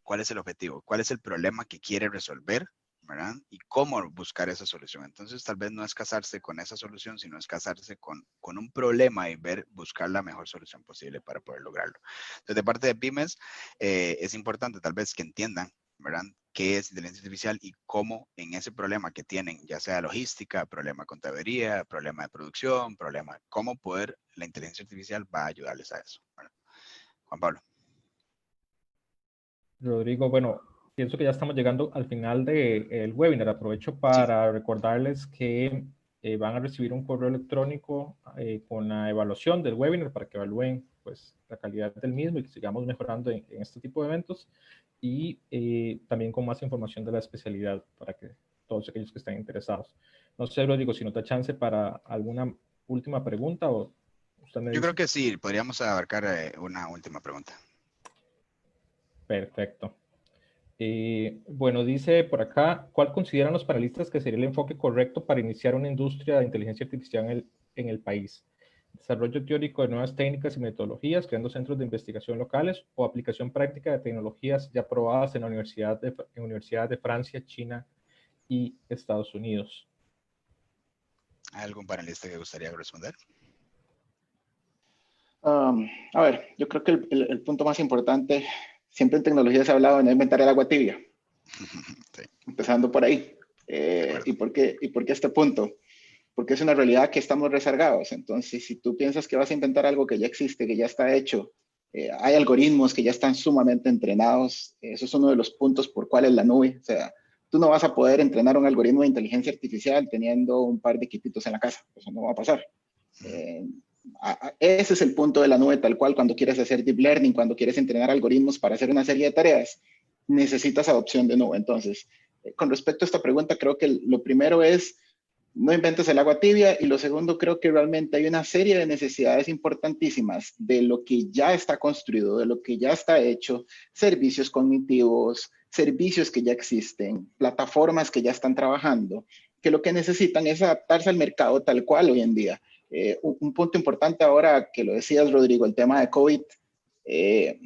¿cuál es el objetivo? ¿Cuál es el problema que quiere resolver? ¿Verdad? Y cómo buscar esa solución. Entonces, tal vez no es casarse con esa solución, sino es casarse con un problema y buscar la mejor solución posible para poder lograrlo. Entonces, de parte de pymes, es importante tal vez que entiendan, ¿verdad?, qué es inteligencia artificial y cómo en ese problema que tienen, ya sea logística, problema de contaduría, problema de producción, cómo la inteligencia artificial va a ayudarles a eso, ¿verdad? Juan Pablo. Rodrigo, bueno, pienso que ya estamos llegando al final del webinar. Aprovecho para recordarles que van a recibir un correo electrónico con la evaluación del webinar para que evalúen pues, la calidad del mismo y que sigamos mejorando en este tipo de eventos, y también con más información de la especialidad para que todos aquellos que estén interesados. No sé, Rodrigo, si no te da chance para alguna última pregunta o usted me dice. Yo creo que sí, podríamos abarcar una última pregunta. Perfecto. Bueno, dice por acá, ¿cuál consideran los panelistas que sería el enfoque correcto para iniciar una industria de inteligencia artificial en el país? ¿Desarrollo teórico de nuevas técnicas y metodologías, creando centros de investigación locales, o aplicación práctica de tecnologías ya probadas en universidades de Francia, China y Estados Unidos? ¿Hay algún panelista que gustaría responder? A ver, yo creo que el punto más importante, siempre en tecnología se ha hablado de no inventar el agua tibia. Sí. Empezando por ahí. ¿Y por qué este punto? Porque es una realidad que estamos rezagados. Entonces, si tú piensas que vas a inventar algo que ya existe, que ya está hecho, hay algoritmos que ya están sumamente entrenados. Eso es uno de los puntos por cuales la nube, o sea, tú no vas a poder entrenar un algoritmo de inteligencia artificial teniendo un par de equipitos en la casa. Eso no va a pasar. Ese es el punto de la nube tal cual. Cuando quieres hacer deep learning, cuando quieres entrenar algoritmos para hacer una serie de tareas, necesitas adopción de nube. Entonces, con respecto a esta pregunta, creo que lo primero es no inventes el agua tibia, y lo segundo, creo que realmente hay una serie de necesidades importantísimas de lo que ya está construido, de lo que ya está hecho, servicios cognitivos, servicios que ya existen, plataformas que ya están trabajando, que lo que necesitan es adaptarse al mercado tal cual hoy en día. Un punto importante ahora que lo decías, Rodrigo, el tema de COVID. Qué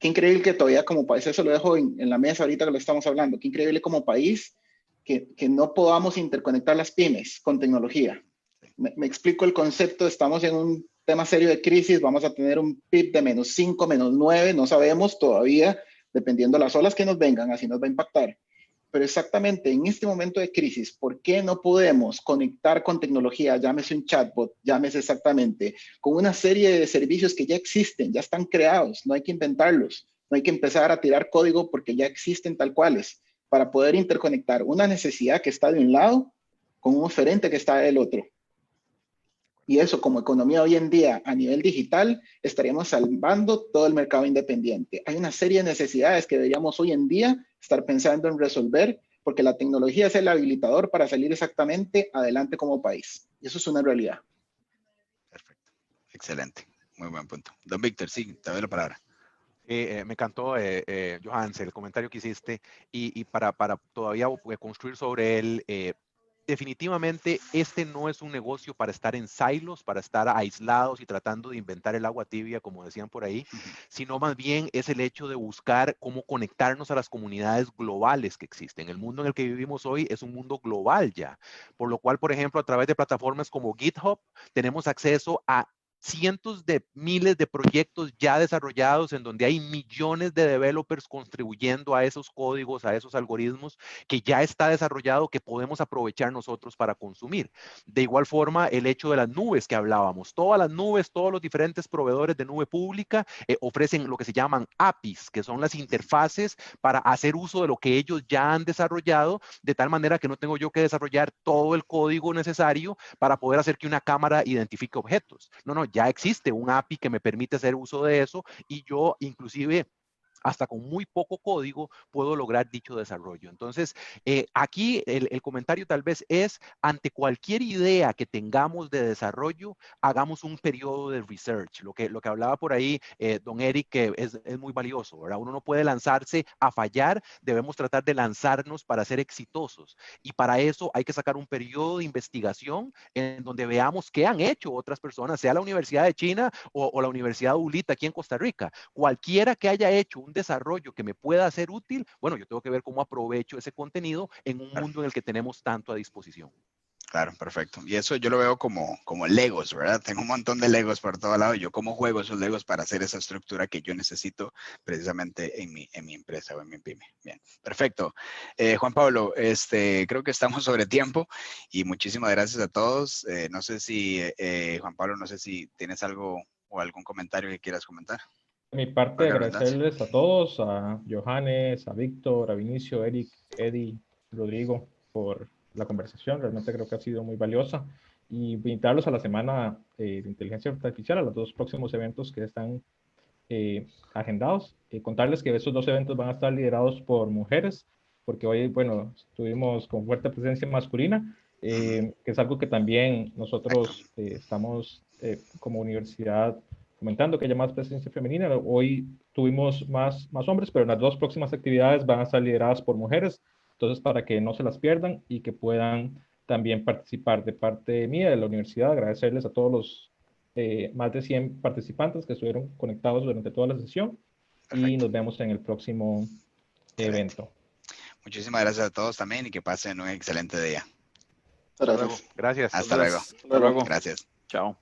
increíble que todavía como país, eso lo dejo en la mesa ahorita que lo estamos hablando, qué increíble como país que no podamos interconectar las pymes con tecnología. Me explico el concepto. Estamos en un tema serio de crisis, vamos a tener un PIB de -5, -9, no sabemos todavía, dependiendo de las olas que nos vengan, así nos va a impactar. Pero exactamente en este momento de crisis, ¿por qué no podemos conectar con tecnología? Llámese un chatbot, llámese exactamente, con una serie de servicios que ya existen, ya están creados, no hay que inventarlos, no hay que empezar a tirar código porque ya existen tal cuales, para poder interconectar una necesidad que está de un lado con un oferente que está del otro. Y eso, como economía hoy en día a nivel digital, estaríamos salvando todo el mercado independiente. Hay una serie de necesidades que deberíamos hoy en día estar pensando en resolver, porque la tecnología es el habilitador para salir exactamente adelante como país. Y eso es una realidad. Perfecto. Excelente. Muy buen punto. Don Víctor, sí, te doy la palabra. Me encantó, Johannes, el comentario que hiciste, y para todavía construir sobre él, definitivamente este no es un negocio para estar en silos, para estar aislados y tratando de inventar el agua tibia, como decían por ahí, sino más bien es el hecho de buscar cómo conectarnos a las comunidades globales que existen. El mundo en el que vivimos hoy es un mundo global ya, por lo cual, por ejemplo, a través de plataformas como GitHub, tenemos acceso a cientos de miles de proyectos ya desarrollados en donde hay millones de developers contribuyendo a esos códigos, a esos algoritmos que ya está desarrollado que podemos aprovechar nosotros para consumir. De igual forma, el hecho de las nubes que hablábamos, todas las nubes, todos los diferentes proveedores de nube pública ofrecen lo que se llaman APIs, que son las interfaces para hacer uso de lo que ellos ya han desarrollado, de tal manera que no tengo yo que desarrollar todo el código necesario para poder hacer que una cámara identifique objetos. No, ya existe un API que me permite hacer uso de eso y yo inclusive hasta con muy poco código puedo lograr dicho desarrollo. Entonces, aquí el comentario tal vez es, ante cualquier idea que tengamos de desarrollo, hagamos un periodo de research. Lo que hablaba por ahí don Eric, que es muy valioso, ¿verdad? Uno no puede lanzarse a fallar, debemos tratar de lanzarnos para ser exitosos. Y para eso hay que sacar un periodo de investigación en donde veamos qué han hecho otras personas, sea la Universidad de China o la Universidad de ULIT aquí en Costa Rica. Cualquiera que haya hecho un desarrollo que me pueda ser útil, bueno, yo tengo que ver cómo aprovecho ese contenido en un mundo en el que tenemos tanto a disposición. Claro, perfecto. Y eso yo lo veo como Legos, ¿verdad? Tengo un montón de Legos por todo lado. Yo cómo juego esos Legos para hacer esa estructura que yo necesito precisamente en mi empresa o en mi pyme. Bien, perfecto. Juan Pablo, creo que estamos sobre tiempo y muchísimas gracias a todos. No sé si, Juan Pablo, no sé si tienes algo o algún comentario que quieras comentar. De mi parte, agradecerles a todos, a Johannes, a Víctor, a Vinicio, Eric, Eddie, Rodrigo, por la conversación. Realmente creo que ha sido muy valiosa. Y invitarlos a la semana de inteligencia artificial, a los dos próximos eventos que están agendados. Contarles que esos dos eventos van a estar liderados por mujeres, porque hoy, bueno, estuvimos con fuerte presencia masculina, que es algo que también nosotros estamos como universidad comentando que haya más presencia femenina. Hoy tuvimos más hombres, pero en las dos próximas actividades van a estar lideradas por mujeres. Entonces, para que no se las pierdan y que puedan también participar. De parte mía, de la universidad, agradecerles a todos los más de 100 participantes que estuvieron conectados durante toda la sesión. Perfecto. Y nos vemos en el próximo evento. Muchísimas gracias a todos también y que pasen un excelente día. Gracias. Gracias. Hasta luego. Hasta luego. Gracias. Chao.